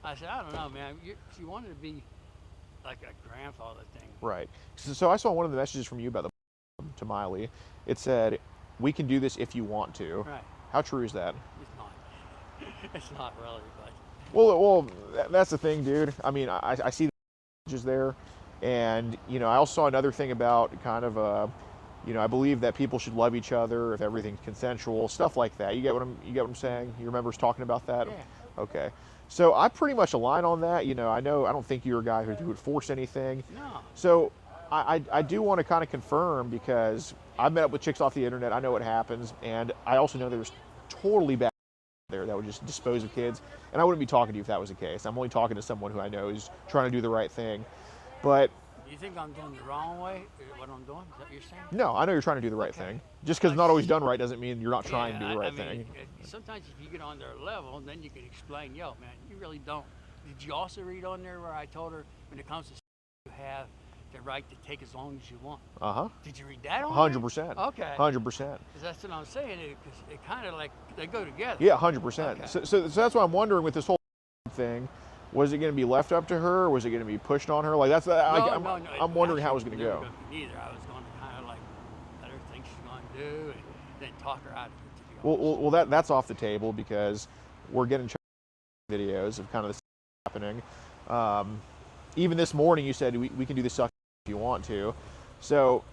I said, I don't know, man. She wanted to be like a grandfather thing. Right. So I saw one of the messages from you about to Miley. It said, "We can do this if you want to." Right. How true is that? It's not. It's not really, but. Well, that's the thing, dude. I mean, I see the messages there, and you know, I also saw another thing about kind of you know, I believe that people should love each other if everything's consensual, stuff like that. You get what I'm saying? You remember us talking about that? Yeah. Okay. So I pretty much align on that. You know, I don't think you're a guy who would force anything. No. So I do want to kind of confirm, because I've met up with chicks off the internet. I know what happens, and I also know there's totally bad there that would just dispose of kids, and I wouldn't be talking to you if that was the case. I'm only talking to someone who I know is trying to do the right thing. But You think I'm doing the wrong way? What I'm doing? Is that what you're saying? no, I know you're trying to do the right Okay. thing. Just because it's not always done right doesn't mean you're not trying to do the I right mean, thing. Sometimes if you get on their level, then you can explain, yo, man, you really don't. Did you also read on there where I told her when it comes to you have the right to take as long as you want? Uh-huh. Did you read that on 100%. there? Okay. 100%. Because that's what I'm saying. Because it kind of like, they go together. Yeah, 100%. Okay. So that's why I'm wondering with this whole thing, was it going to be left up to her? Or was it going to be pushed on her? Like I'm wondering how it was going to go. Neither. I was going to kind of like let her think she's going to do and then talk her out of it. To be honest. Well, that's off the table, because we're getting videos of kind of this happening. Even this morning, you said we can do this suck if you want to. So,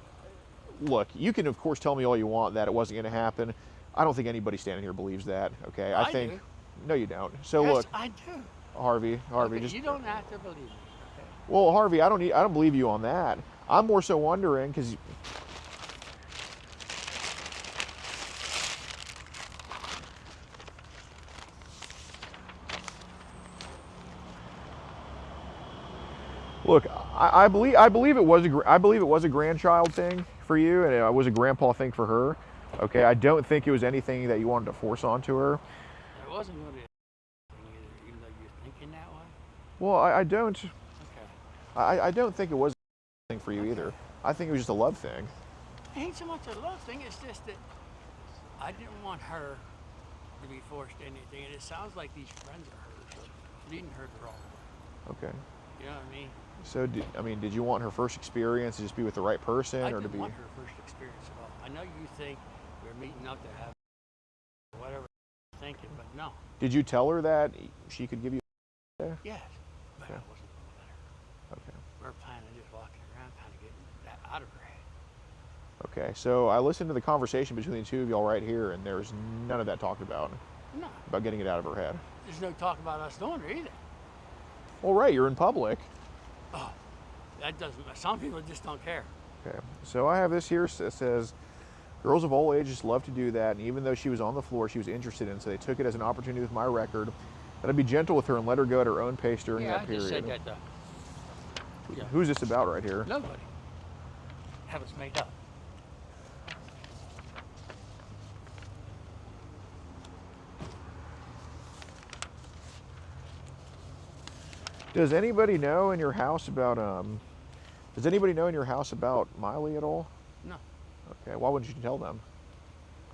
look, you can of course tell me all you want that it wasn't going to happen. I don't think anybody standing here believes that. Okay, I think. Do. No, you don't. So Yes, look, I do. Harvey, Okay, just. you don't have to believe me. Okay? Well, Harvey, I don't believe you on that. I'm more so wondering because. Look, I believe it was a grandchild thing for you, and it was a grandpa thing for her. Okay, I don't think it was anything that you wanted to force onto her. It wasn't really a thing either, even though you're thinking that way. Well, I don't. Okay. I don't think it was a thing for you either. I think it was just a love thing. It ain't so much a love thing, it's just that I didn't want her to be forced to anything, and it sounds like these friends of hers are leading her the wrong way. Okay. You know what I mean? So, did you want her first experience to just be with the right person, I or to didn't be? want her first experience at all. I know you think we're meeting up to have whatever you're thinking, but no. Did you tell her that she could give you? Yes, but Okay. I wasn't going to let her. Okay. We're planning on just walking around, kind of getting that out of her head. Okay. So I listened to the conversation between the two of y'all right here, and there's none of that talked about No, getting it out of her head. there's no talk about us doing it either. Well, right, you're in public. Oh, that doesn't. Some people just don't care. Okay. So I have this here that says, girls of all ages love to do that, and even though she was on the floor, she was interested in, so they took it as an opportunity with my record. That I'd be gentle with her and let her go at her own pace during Yeah, that I period. just said that though. Yeah. Who's this about right here? Nobody. Have us made up. Does anybody know in your house about Does anybody know in your house about Miley at all? No. Okay. Why wouldn't you tell them?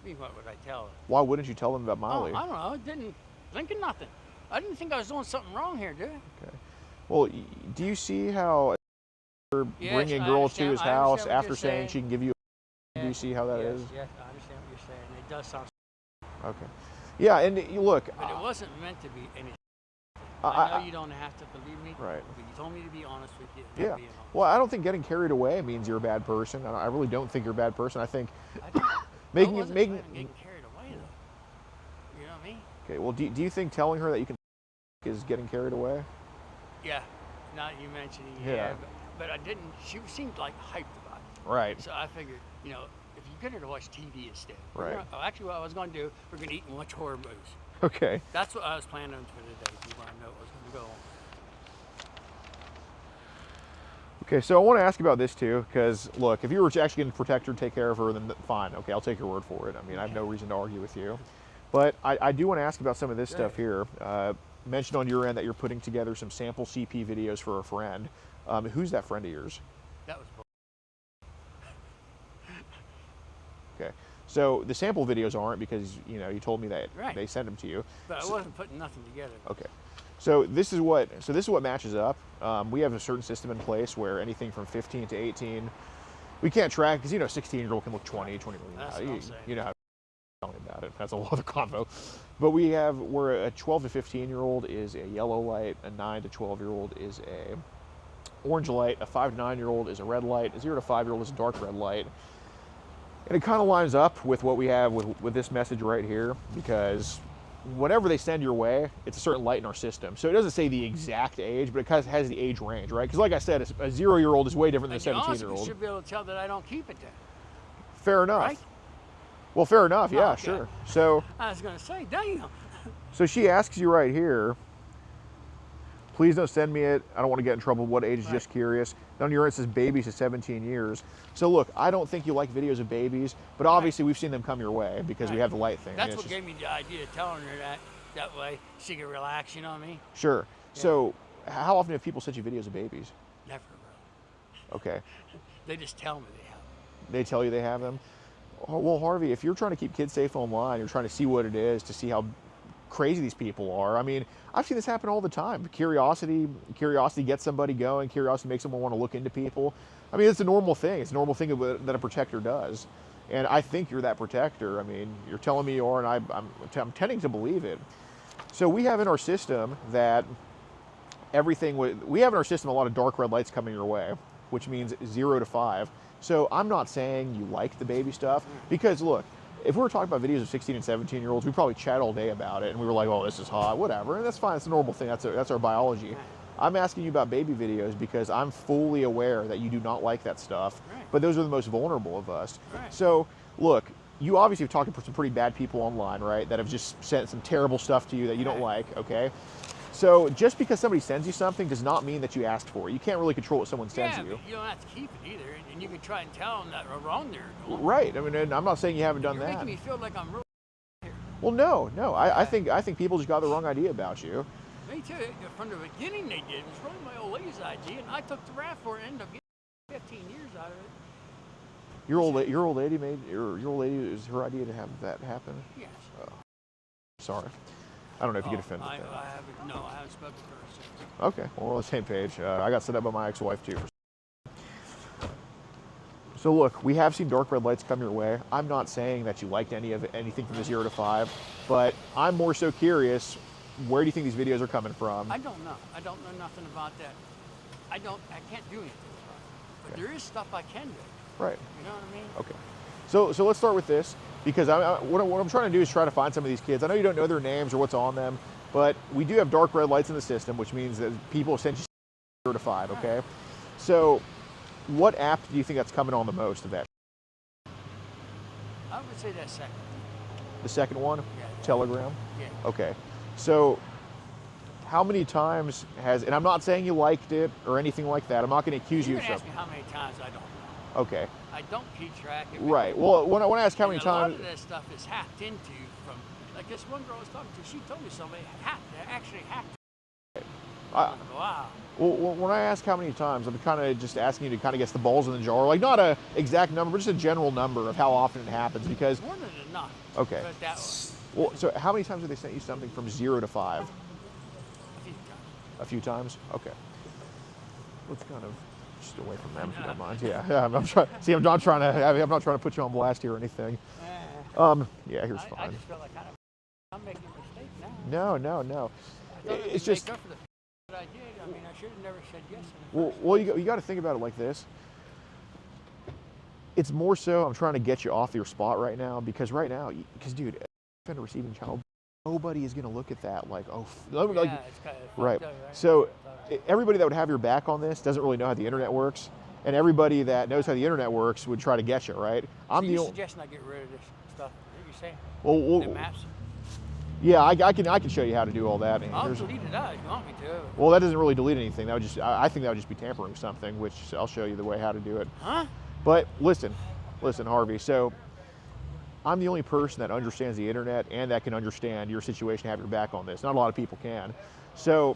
I mean, what would I tell her? Why wouldn't you tell them about Miley? Oh, I don't know. I didn't think of nothing. I didn't think I was doing something wrong here, dude. Okay. Well, do you see how Yes, bringing I girls to understand- his I house understand what after you're saying saying. she can give you? Do you see how that yes, is? Yes, I understand what you're saying. It does sound, Okay. Yeah, and look. but it wasn't meant to be anything. I I know you don't have to believe me. Right. But you told me to be honest with you. and I'm Yeah. being honest. Well, I don't think getting carried away means you're a bad person. I really don't think you're a bad person. I think I didn't- making I wasn't making. planning on getting carried away though. You know what I mean? Okay. Well, do you think telling her that you can is getting carried away? Yeah. Now you mentioning Yeah. but I didn't. She seemed like hyped about it. Right. So I figured, you know, if you get her to watch TV instead. Right. Actually, what I was going to do, we're going to eat and watch horror movies. Okay. That's what I was planning on for today. If you want to know what was going to go on. Okay, so I want to ask about this too, because look, if you were actually going to protect her, take care of her, then fine. Okay, I'll take your word for it. I mean, I have no reason to argue with you. But I do want to ask about some of this stuff here. Mentioned on your end that you're putting together some sample CP videos for a friend. Who's that friend of yours? That was bull. Okay, so the sample videos aren't because you told me that Right. they sent them to you. But I wasn't putting nothing together. Okay, so this is what matches up. We have a certain system in place where anything from 15 to 18, we can't track because 16-year-old can look 20, 21. That's what I'm saying. You know how. Tell me about it. That's a whole other convo. But where a 12 to 15-year-old is a yellow light, a 9 to 12-year-old is a orange light, a 5 to 9-year-old is a red light, a 0 to 5-year-old is a dark red light. And it kind of lines up with what we have with this message right here, because whenever they send your way, it's a certain light in our system. So it doesn't say the exact age, but it kind of has the age range, right? Because like I said, a 0-year-old is way different than a And you 17-year-old. should be able to tell that I don't keep it there. Fair enough. Right? Well, fair enough. Yeah, Okay. sure. So I was going to say, damn. she asks you right here, please don't send me it. I don't want to get in trouble. What age is Right. just curious. Down here it says babies to 17 years. So look, I don't think you like videos of babies, but obviously we've seen them come your way because we Right. have the light thing. I That's mean, what it's just- gave me the idea of telling her that. That way she could relax, you know what I mean? Sure. Yeah. So how often have people sent you videos of babies? Never really. Okay. They just tell me they have. They tell you they have them? Oh, well, Harvey, if you're trying to keep kids safe online, you're trying to see what it is, to see how crazy these people are. I mean, I've seen this happen all the time. Curiosity gets somebody going. Curiosity makes someone want to look into people. I mean, it's a normal thing. It's a normal thing that a protector does. And I think you're that protector. I mean, you're telling me you are, and I'm tending to believe it. So we have in our system that we have in our system a lot of dark red lights coming your way, which means 0 to 5. So I'm not saying you like the baby stuff, because look, if we were talking about videos of 16 and 17-year-olds, we'd probably chat all day about it, and we were like, oh, this is hot, whatever, and that's fine, it's a normal thing, that's our biology. I'm asking you about baby videos because I'm fully aware that you do not like that stuff, Right. but those are the most vulnerable of us. Right. So look, you obviously have talked to some pretty bad people online, right, that have just sent some terrible stuff to you that you don't like, okay? So just because somebody sends you something does not mean that you asked for it. You can't really control what someone sends Yeah, you. but you don't have to keep it either, and you can try and tell them that are wrong there. Right. I mean, and I'm not saying you haven't done You're that. making me feel like I'm real here. Well, no. I think people just got the wrong idea about you. Me too. From the beginning they did. It was really my old lady's idea, and I took the rap for it and ended up getting 15 years out of it. Your old lady it was her idea to have that happen. Yes. Oh, sorry. I don't know if you get offended. I with that. haven't spoken to her since. Okay, well, we're on the same page. I got set up by my ex-wife too. So look, we have seen dark red lights come your way. I'm not saying that you liked anything from the 0 to 5, but I'm more so curious, where do you think these videos are coming from? I don't know. I don't know nothing about that. I can't do anything about it. But there is stuff I can do. Right. You know what I mean? Okay. So let's start with this, because what I'm trying to do is try to find some of these kids. I know you don't know their names or what's on them, but we do have dark red lights in the system, which means that people send you 0 to 5, okay? So what app do you think that's coming on the most of that? I would say that second. The second one? Yeah. Telegram? Yeah. Okay. So how many times and I'm not saying you liked it or anything like that. I'm not going to accuse you You of can ask something. me how many times, I don't know. Okay. I don't keep track of it. Right. Well, when I ask how many A times. lot of that stuff is hacked into from, like this one girl I was talking to, she told me somebody actually hacked it. Wow. Well, when I ask how many times, I'm kind of just asking you to kind of guess the balls in the jar. Like not a exact number, but just a general number of how often it happens. Because More than enough. Okay. But that was Well, so how many times have they sent you something from 0 to 5? a few times. A few times. Okay. Let's kind of just away from them if you don't mind. Yeah. I'm trying. See, I'm not trying to put you on blast here or anything. Yeah, here's I fine. just felt like I'm making a mistake now. No. I thought it It's would just. make up for the that I did. I mean, I should have never said yes. In the first Well, you got to think about it like this. It's more so I'm trying to get you off your spot right now because dude, offender receiving child, nobody is going to look at that like, oh, like, yeah, it's kind of right. fucked up, right? So everybody that would have your back on this doesn't really know how the internet works, and everybody that knows how the internet works would try to get you, right? So you're suggesting I get rid of this stuff? What you saying? Well, The maps? yeah, I can show you how to do all that. I'll delete it out if you want me to. Well, that doesn't really delete anything. That would I think that would just be tampering something, which I'll show you the way how to do it. Huh? But listen, Harvey. So I'm the only person that understands the internet and that can understand your situation, have your back on this. Not a lot of people can. So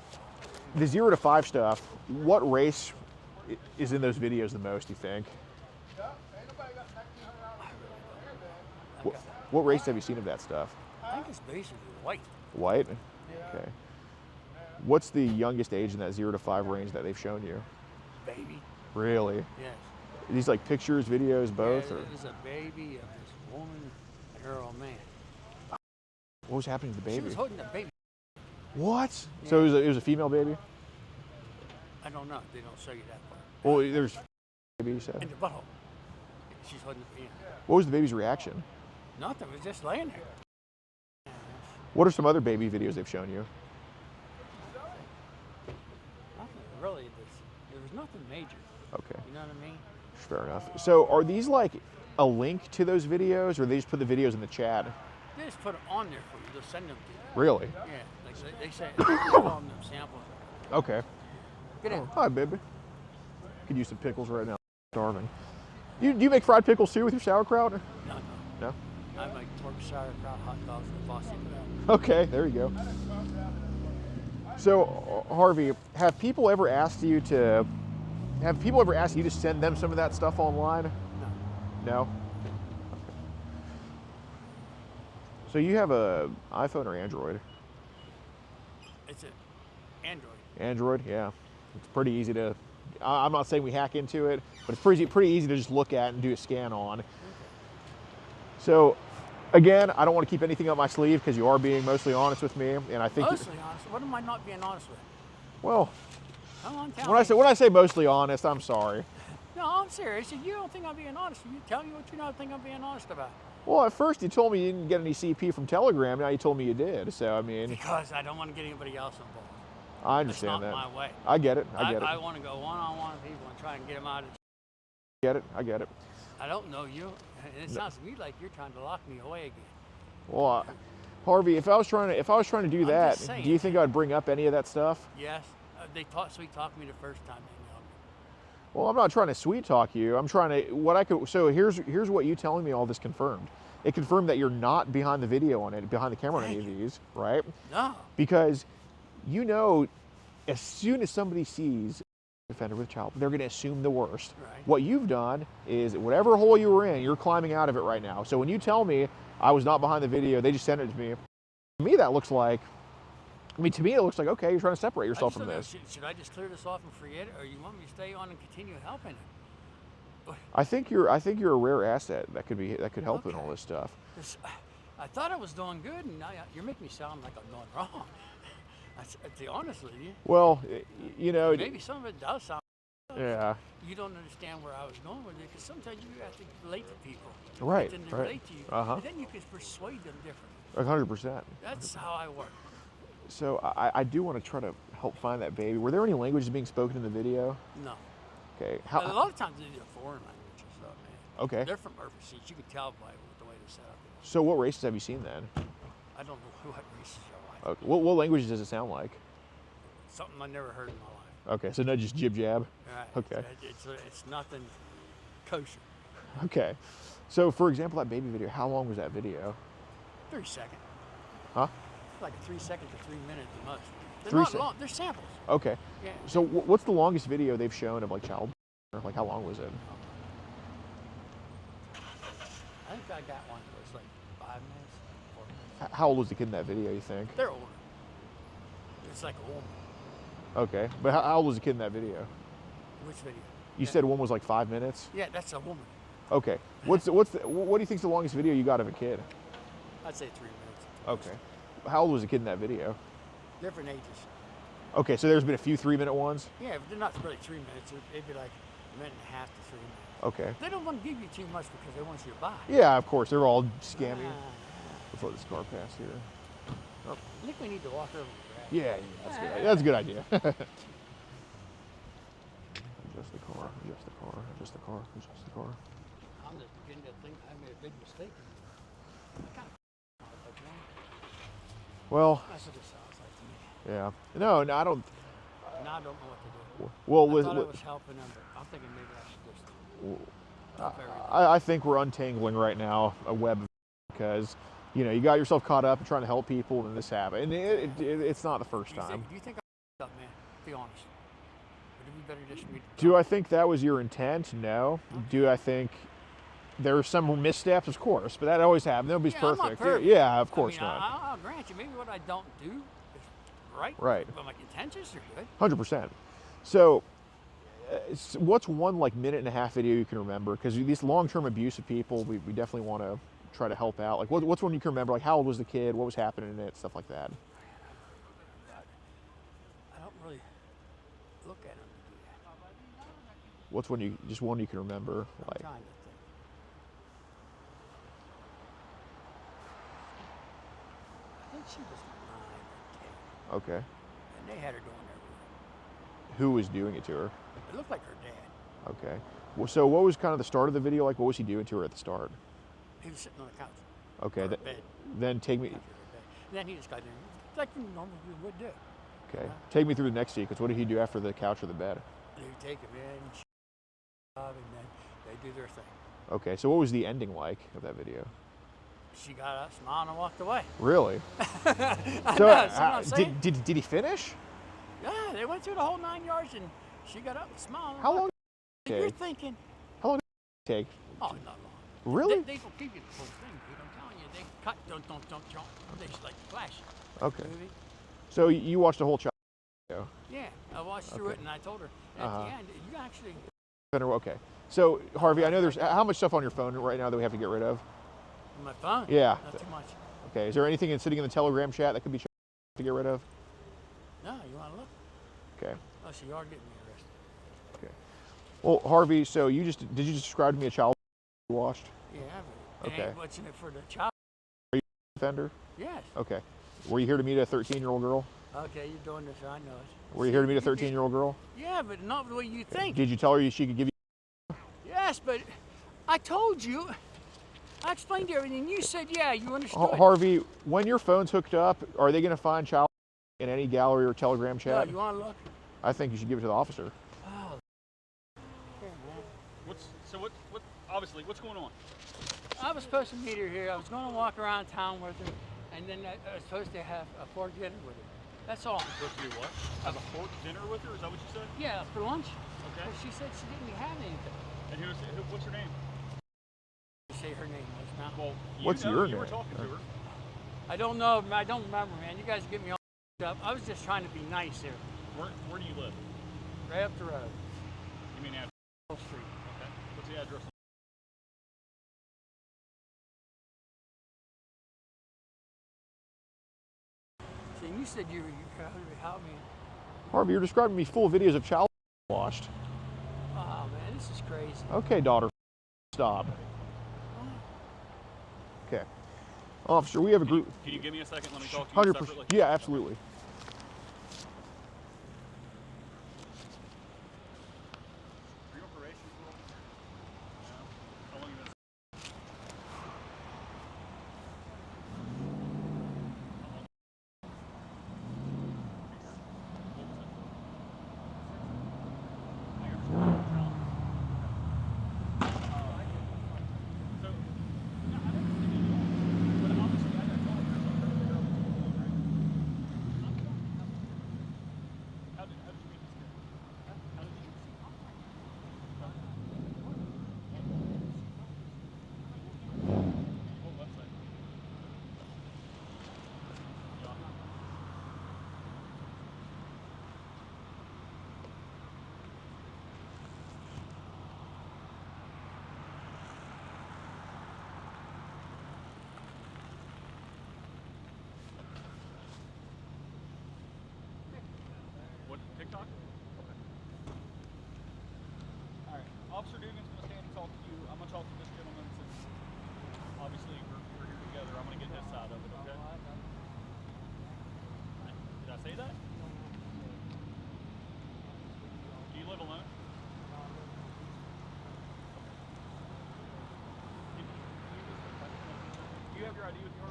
the 0 to 5 stuff, what race is in those videos the most, you think? What race have you seen of that stuff? I think it's basically white. White? Okay. What's the youngest age in that 0 to 5 range that they've shown you? Baby. Really? Yes. Are these like pictures, videos, both? Yeah, Or there's a baby of this woman, girl, man. what was happening to the baby? She was holding the baby. What? Yeah. So it was a female baby? I don't know. They don't show you that part. Well, there's baby, you said. In the butthole. She's holding the baby. What was the baby's reaction? Nothing. It was just laying there. What are some other baby videos they've shown you? Nothing really. There was nothing major. Okay, You know what I mean? fair enough. So are these like a link to those videos, or they just put the videos in the chat? They just put it on there for you. They'll send them to you. Really? Yeah. Like they say, they call them samples. Okay. Get in. Hi, baby. Could use some pickles right now. Starving. Do you make fried pickles too with your sauerkraut? No. No? I make pork sauerkraut, hot dogs, and Boston. Okay, there you go. So, Harvey, have people ever asked you to send them some of that stuff online? No. No? So you have a iPhone or Android? It's an Android. Android, yeah. It's pretty easy to, I'm not saying we hack into it, but it's pretty easy to just look at and do a scan on. So, again, I don't want to keep anything up my sleeve because you are being mostly honest with me, and I think Mostly honest. What am I not being honest with? well, Come on, tell when me. I say mostly honest, I'm sorry. No, I'm serious. If you don't think I'm being honest, you tell me what you don't think I'm being honest about. Well, at first you told me you didn't get any CP from Telegram. Now you told me you did. So I mean, Because I don't want to get anybody else involved. I That's understand not that. my way. I get it. I get I it. want to go one-on-one with people and try and get them out of. Get it. I get it. I don't know you. And it sounds to me like you're trying to lock me away again. Well, Harvey, if I was trying to do I'm that, just saying. do you think I'd bring up any of that stuff? Yes. Sweet talked me the first time they know me. Well, I'm not trying to sweet talk you. I'm trying to so here's what you telling me all this confirmed. It confirmed that you're not behind the video on it, behind the camera on any of these, right? No. Because you know, as soon as somebody sees a offender with a child, they're going to assume the worst. Right. What you've done is whatever hole you were in, you're climbing out of it right now. So when you tell me I was not behind the video, they just sent it to me. To me, that looks like, to me, it looks like, okay, you're trying to separate yourself from this. Should I just clear this off and forget it, or you want me to stay on and continue helping it? I think you're a rare asset that could help in all this stuff. I thought I was doing good, and now you're making me sound like I'm doing wrong. To be honest with you. Well, you know. Maybe some of it does sound. Yeah. You don't understand where I was going with it, because sometimes you have to relate to people. Right. Then they right. relate to you. Uh-huh. And then you can persuade them differently. 100%. That's how I work. So I do want to try to help find that baby. Were there any languages being spoken in the video? No. Okay. A lot of times they do foreign languages, though, man. Okay. They're from overseas. You can tell by the way they're set up. So what races have you seen then? I don't know what races are like. Okay. What languages does it sound like? Something I never heard in my life. Okay, so not just jib jab. Right. Okay. It's nothing kosher. Okay. So for example, that baby video, how long was that video? 3 seconds. Huh? Like 3 seconds to 3 minutes the most. They're 3 not long. They're samples. Okay. Yeah. So what's the longest video they've shown of like child? Like how long was it? I think I got one that was like 5 minutes, 4 minutes. How old was the kid in that video, you think? They're older. It's like a woman. Okay. But how old was the kid in that video? Which video? You said one was like 5 minutes? Yeah, that's a woman. Okay. What do you think's the longest video you got of a kid? I'd say 3 minutes. Okay. How old was the kid in that video? Different ages. Okay, so there's been a few 3-minute ones? Yeah, but they're not really 3 minutes. It'd be like a minute and a half to 3 minutes. Okay. They don't want to give you too much because they want you to buy. Yeah, of course. They're all scamming. Let's let this car pass here. Oh. I think we need to walk over the grass. Yeah, that's a good idea. Adjust the car, adjust the car, adjust the car, adjust the car. I'm just beginning to think I made a big mistake. I kind of Well, that's what it sounds like to me. yeah. No, I don't. Now I don't know what to do. Well, I thought I was helping them, but I'm thinking maybe I should just stop everything. I think we're untangling right now a web of because, you know, you got yourself caught up in trying to help people and this happened. And it's not the first time. Do you think I up, man? Be honest. Would it be better just me? Do I think that was your intent? No. Do I think there are some missteps? Of course, but that always happens. Nobody's I'm not perfect. perfect. Yeah, of course I mean, not. I'll grant you, maybe what I don't do is right. Right. But my intentions are good. 100%. So, what's one like minute and a half video you can remember? Because these long-term abuse of people, we definitely want to try to help out. Like, what's one you can remember? Like, how old was the kid? What was happening in it? Stuff like that. I don't really look at them to do that. What's one you can remember? I'm Like, trying to think. I think she was 9 or 10, okay, and they had her doing everything. who was doing it to her? It looked like her dad. Okay. Well, so what was kind of the start of the video? Like, what was he doing to her at the start? He was sitting on the couch. Okay. Or bed. Then take me. Couch or bed. And then he just got there, like you normally would do. Okay. Take me through the next sequence. What did he do after the couch or the bed? They take him in, and then they do their thing. Okay. So what was the ending like of that video? She got up, smiled, and walked away. Really? I So know, see what I'm saying? did he finish? Yeah, they went through the whole 9 yards, and she got up and smiled. And How long walked. did it You're take? thinking, How long did it take? oh, not long. Really? They don't give you the whole thing, dude. I'm telling you, they cut, don't jump. They just like flash. Okay. Movie. So you watched the whole child video? Yeah, I watched through it, and I told her at the end, you actually. Okay. So Harvey, I know there's how much stuff on your phone right now that we have to get rid of? My phone. Yeah. Not too much. Okay. Is there anything sitting in the Telegram chat that could be to get rid of? No, you want to look? Okay. Oh, so you are getting me arrested. Okay. Well, Harvey, so did you just describe to me a child you watched? Yeah, but Okay. it ain't what's in it for the child. Offender? Yes. Okay. Were you here to meet a 13-year-old girl? Okay, you're doing this. I know it. Were you here to meet a 13-year-old girl? Yeah, but not the way you think. Did you tell her she could give you? Yes, but I told you I explained everything. You said, yeah, you understood. Harvey, when your phone's hooked up, are they going to find child in any gallery or Telegram No, chat? you want to look? I think you should give it to the officer. Oh. Here, man. Obviously, what's going on? I was supposed to meet her here. I was going to walk around town with her, and then I was supposed to have a fork dinner with her. That's all. Supposed to do what? Have a fork dinner with her? Is that what you said? Yeah, for lunch. Okay. But she said she didn't have anything. And what's her name? Say her name was now. Well, What's your you were name? talking to her. I don't know. I don't remember, man. You guys get me all up. I was just trying to be nice here. Where do you live? Right up the road. You mean at Wall Street. Okay. What's the address? See, you said you could help me. Harvey, you're describing me full videos of child watched. Oh, man, this is crazy. Okay, daughter, stop. Okay. Officer, we have a group. Can you give me a second? Let me talk to you 100%. separately. Yeah, absolutely. Are you operations girl? Yeah. How long you been? What, TikTok? Okay. Alright, Officer Dugan's gonna stand and talk to you. I'm gonna talk to this gentleman since obviously we're here together. I'm gonna get his side of it, okay? Did I say that? Do you live alone? Do you have your ID with you?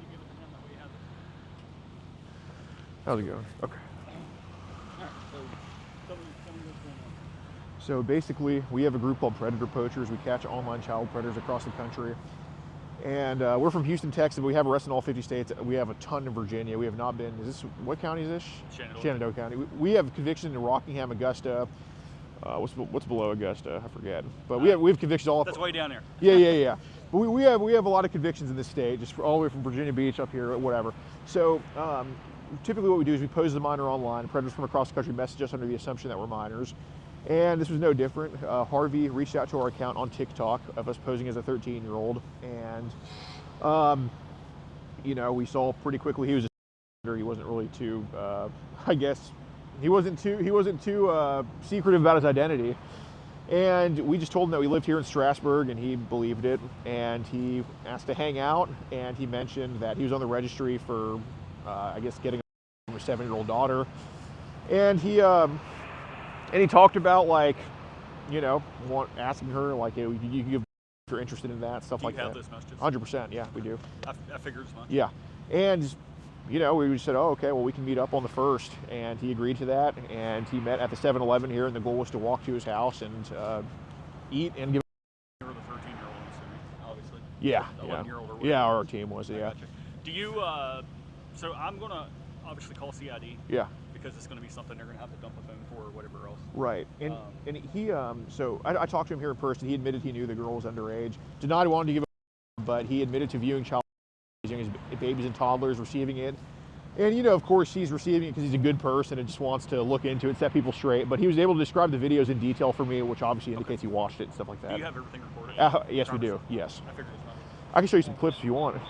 You give it to him, that way he has it. How's it going? Okay. Alright, so tell me what's going on. So basically, we have a group called Predator Poachers. We catch online child predators across the country. And we're from Houston, Texas, but we have arrests in all 50 states. We have a ton in Virginia. We have not been, what county is this? Shenandoah County. We have convictions in Rockingham, Augusta. What's below Augusta? I forget. But we have convictions all. That's way down there. Yeah. But we have a lot of convictions in this state, just all the way from Virginia Beach up here, whatever. So typically what we do is we pose the minor online. Predators from across the country message us under the assumption that we're minors. And this was no different. Harvey reached out to our account on TikTok of us posing as a 13-year-old. And, we saw pretty quickly he was he wasn't really too, I guess, he wasn't too secretive about his identity. And we just told him that we lived here in Strasburg, and he believed it. And he asked to hang out, and he mentioned that he was on the registry for, I guess, getting a 7-year-old daughter. And he talked about, like, asking her, like, you can give if you're interested in that, stuff like that. Do you have those messages? 100%, yeah, we do. I figured as much. Yeah. And, we said, oh, okay, well, we can meet up on the 1st. And he agreed to that. And he met at the 7-Eleven here, and the goal was to walk to his house and eat and give. You were the 13-year-old, I'm assuming, obviously. Yeah. 11-year-old or whatever. Yeah, our team was, yeah. Gotcha. Do you, so I'm going to obviously call CID. Yeah. Because it's going to be something they're going to have to dump a phone for or whatever else. Right. And he, so I talked to him here in person. He admitted he knew the girl was underage. Denied wanting to give but he admitted to viewing child as babies and toddlers, receiving it. And, of course, he's receiving it because he's a good person and just wants to look into it, set people straight. But he was able to describe the videos in detail for me, which obviously indicates he watched it and stuff like that. Do you have everything recorded? Yes, we do. Yes. I figured as much. I can show you some clips if you want.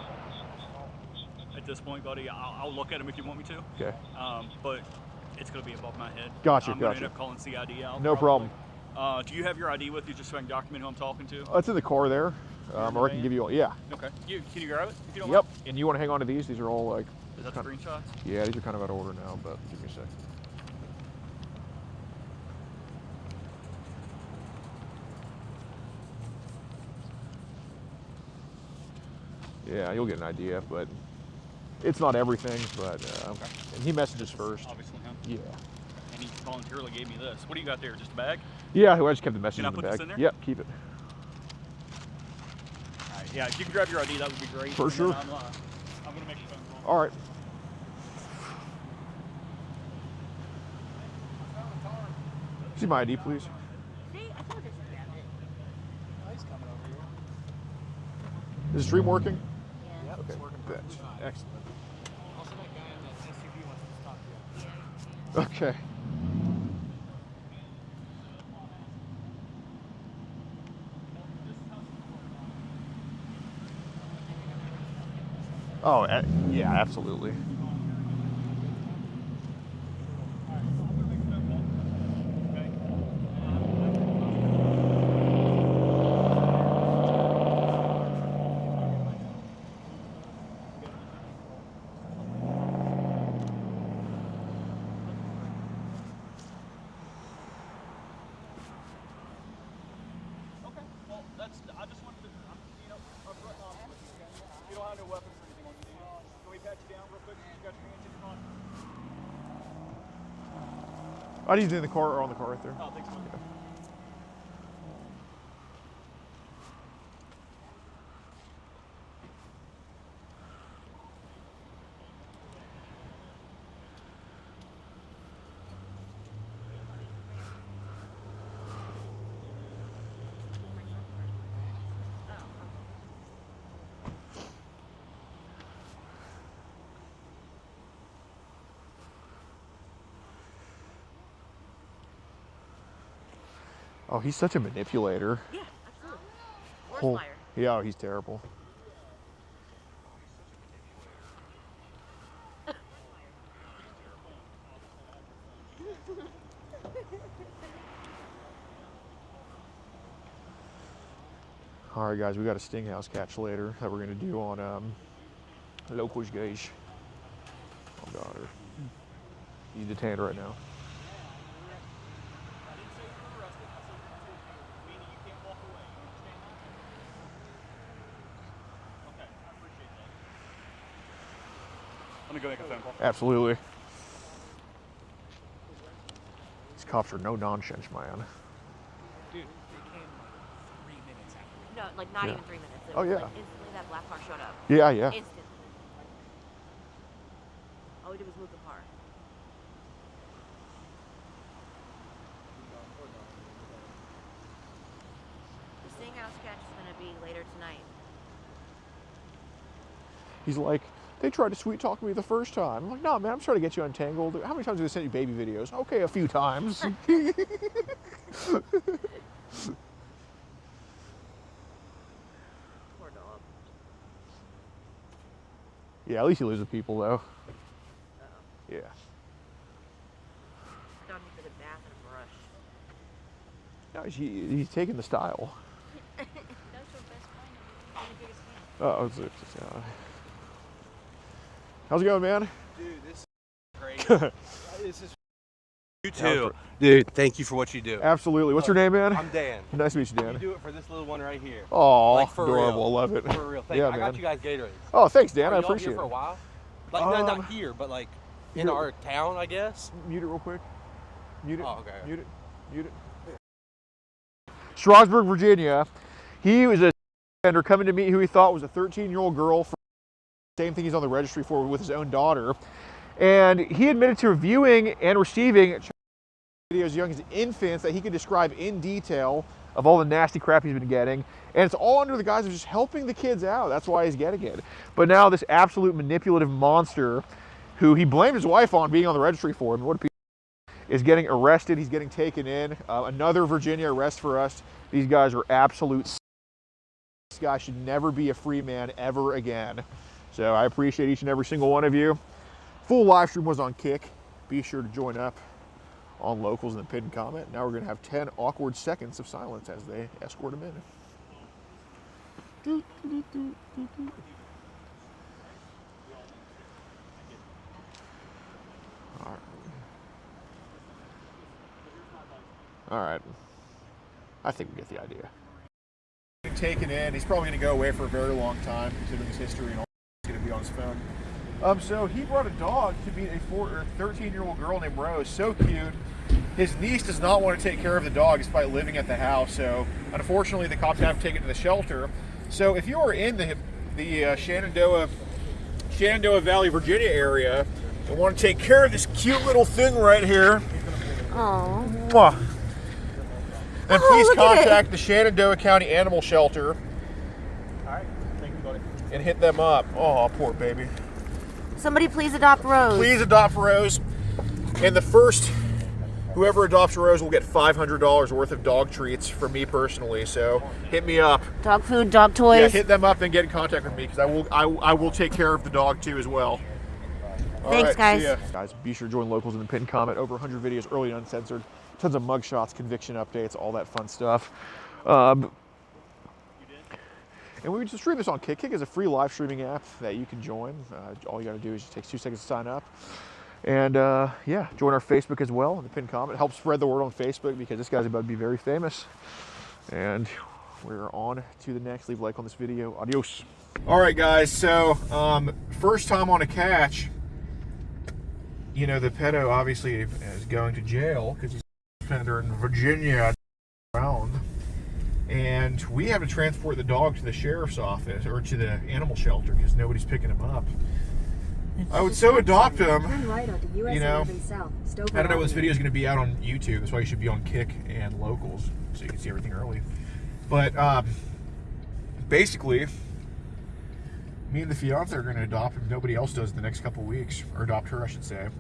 At this point, buddy, I'll look at them if you want me to. Okay. But it's going to be above my head. Gotcha, I'm going to end up calling CID out. No problem. Do you have your ID with you just so I can document who I'm talking to? It's in the car there. Or I can give you all. Yeah. Okay. Can you grab it if you don't Yep. mind? And you want to hang on to these? These are all like. Is that the screenshots? Yeah, these are kind of out of order now, but give me a sec. Yeah, you'll get an idea, but it's not everything. But Okay. and he messages first. Obviously, huh? Yeah. And he voluntarily gave me this. What do you got there? Just a bag? Yeah, I just kept the message Can I in the put this bag. in there? Yep, keep it. All right. Yeah, if you can grab your ID, that would be great. For And sure. then I'm gonna make a phone call. All right. See my ID, please. See, I told you to grab it. Oh, he's coming over here. Is the stream working? Yeah. Yep, Okay. it's working That's perfectly fine. excellent. Also, that guy in that SUV wants to stop you. Okay. Oh, yeah, absolutely. Okay. Well, I just wanted to, upfront honest with you. You don't have no weapons or anything on you, do you? Can we pat you down real quick? You got your hands in your pocket? I need to in the car or on the car right there. Oh, thanks, man. Oh, he's such a manipulator. Yeah, absolutely. Worst Oh, liar. yeah, he's terrible. All right, guys, we got a sting house catch later that we're gonna do on locals, guys. Oh God, he's detained right now. I didn't say you were arrested. I said you meaning you can't walk away. You understand that? Okay, I appreciate that. Let me go make a phone call. Absolutely. These cops are no nonsense, man. Dude, they came like 3 minutes after. No, like not Yeah. even 3 minutes. It Oh, was, yeah. Like, instantly that black car showed up. Yeah, yeah. Instantly. All we did was move the car. The sting house catch is going to be later tonight. He's like, they tried to sweet talk me the first time. I'm like, no, man, I'm trying to get you untangled. How many times have they sent you baby videos? Okay, a few times. Poor dog. Yeah, at least he lives with people, though. Uh-oh. Yeah. Dog needs a good bath and a brush. No, he's taking the style. That's your best friend. And the biggest fan. Oh, how's it going, man? Dude, this is great. This is you too. Dude, thank you for what you do. Absolutely. What's your name, man? I'm Dan. Nice to meet you, You Dan. do it for this little one right here. Oh, Like, for adorable. real. Love it. For real. Thank Yeah, you. I got man. you guys Gatorades. Oh, thanks, Dan. Are I y'all appreciate here for a it. while? Like, no, not here, but like in here- our town, I guess. Mute it real quick. Mute it. Oh, okay. Mute it. Mute it. Strasburg, Virginia. He was a offender coming to meet who he thought was a 13-year-old girl for the same thing he's on the registry for with his own daughter. And he admitted to viewing and receiving videos as young as infants that he could describe in detail of all the nasty crap he's been getting. And it's all under the guise of just helping the kids out. That's why he's getting it. But now this absolute manipulative monster who he blamed his wife on being on the registry for him, what a piece is getting arrested. He's getting taken in. Another Virginia arrest for us. These guys are absolute. This guy should never be a free man ever again. So I appreciate each and every single one of you. Full live stream was on Kick. Be sure to join up on Locals in the pinned comment. Now we're going to have 10 awkward seconds of silence as they escort him in. All right. I think we get the idea. taken in. He's probably going to go away for a very long time, considering his history and all. He's going to be on his phone. So he brought a dog to meet a 13-year-old girl named Rose. So cute. His niece does not want to take care of the dog despite living at the house. So unfortunately, the cops have to take it to the shelter. So if you are in the Shenandoah Valley, Virginia area and want to take care of this cute little thing right here, Aww. then please contact the Shenandoah County Animal Shelter. All right. Thank you, buddy. And hit them up. Oh, poor baby. Somebody please adopt Rose. Please adopt Rose. And whoever adopts Rose will get $500 worth of dog treats from me personally. So hit me up. Dog food, dog toys. Yeah, hit them up and get in contact with me because I will take care of the dog too as well. Thanks, guys. See ya. Guys, be sure to join Locals in the pinned comment. Over 100 videos, early and uncensored. Tons of mugshots, conviction updates, all that fun stuff. And we just stream this on Kick. Kick is a free live streaming app that you can join. All you got to do is just take 2 seconds to sign up. And yeah, join our Facebook as well in the pinned comment. Help spread the word on Facebook because this guy's about to be very famous. And we're on to the next. Leave a like on this video. Adios. All right, guys. So first time on a catch. You know, the pedo obviously is going to jail because he's a offender in Virginia around. And we have to transport the dog to the sheriff's office or to the animal shelter because nobody's picking him up. I would so adopt him. You know, I don't know when this video is going to be out on YouTube. That's why you should be on Kick and Locals so you can see everything early. But basically, me and the fiance are going to adopt him. Nobody else does in the next couple weeks, or adopt her, I should say.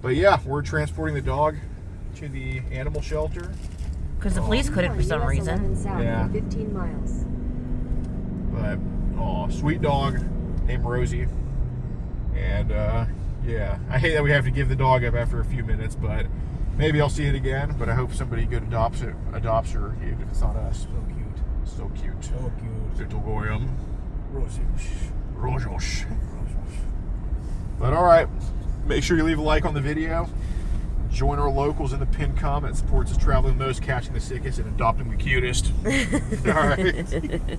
But yeah, we're transporting the dog to the animal shelter. Because the police couldn't for some reason. Yeah. 15 miles. But, oh, sweet dog named Rosie. And, yeah, I hate that we have to give the dog up after a few minutes, but maybe I'll see it again. But I hope somebody good adopts her, even if it's not us. So cute. So cute. So cute. Little goyim. Rojos. But, all right, make sure you leave a like on the video. Join our Locals in the pinned comment. Supports us traveling the most, catching the sickest, and adopting the cutest. All right.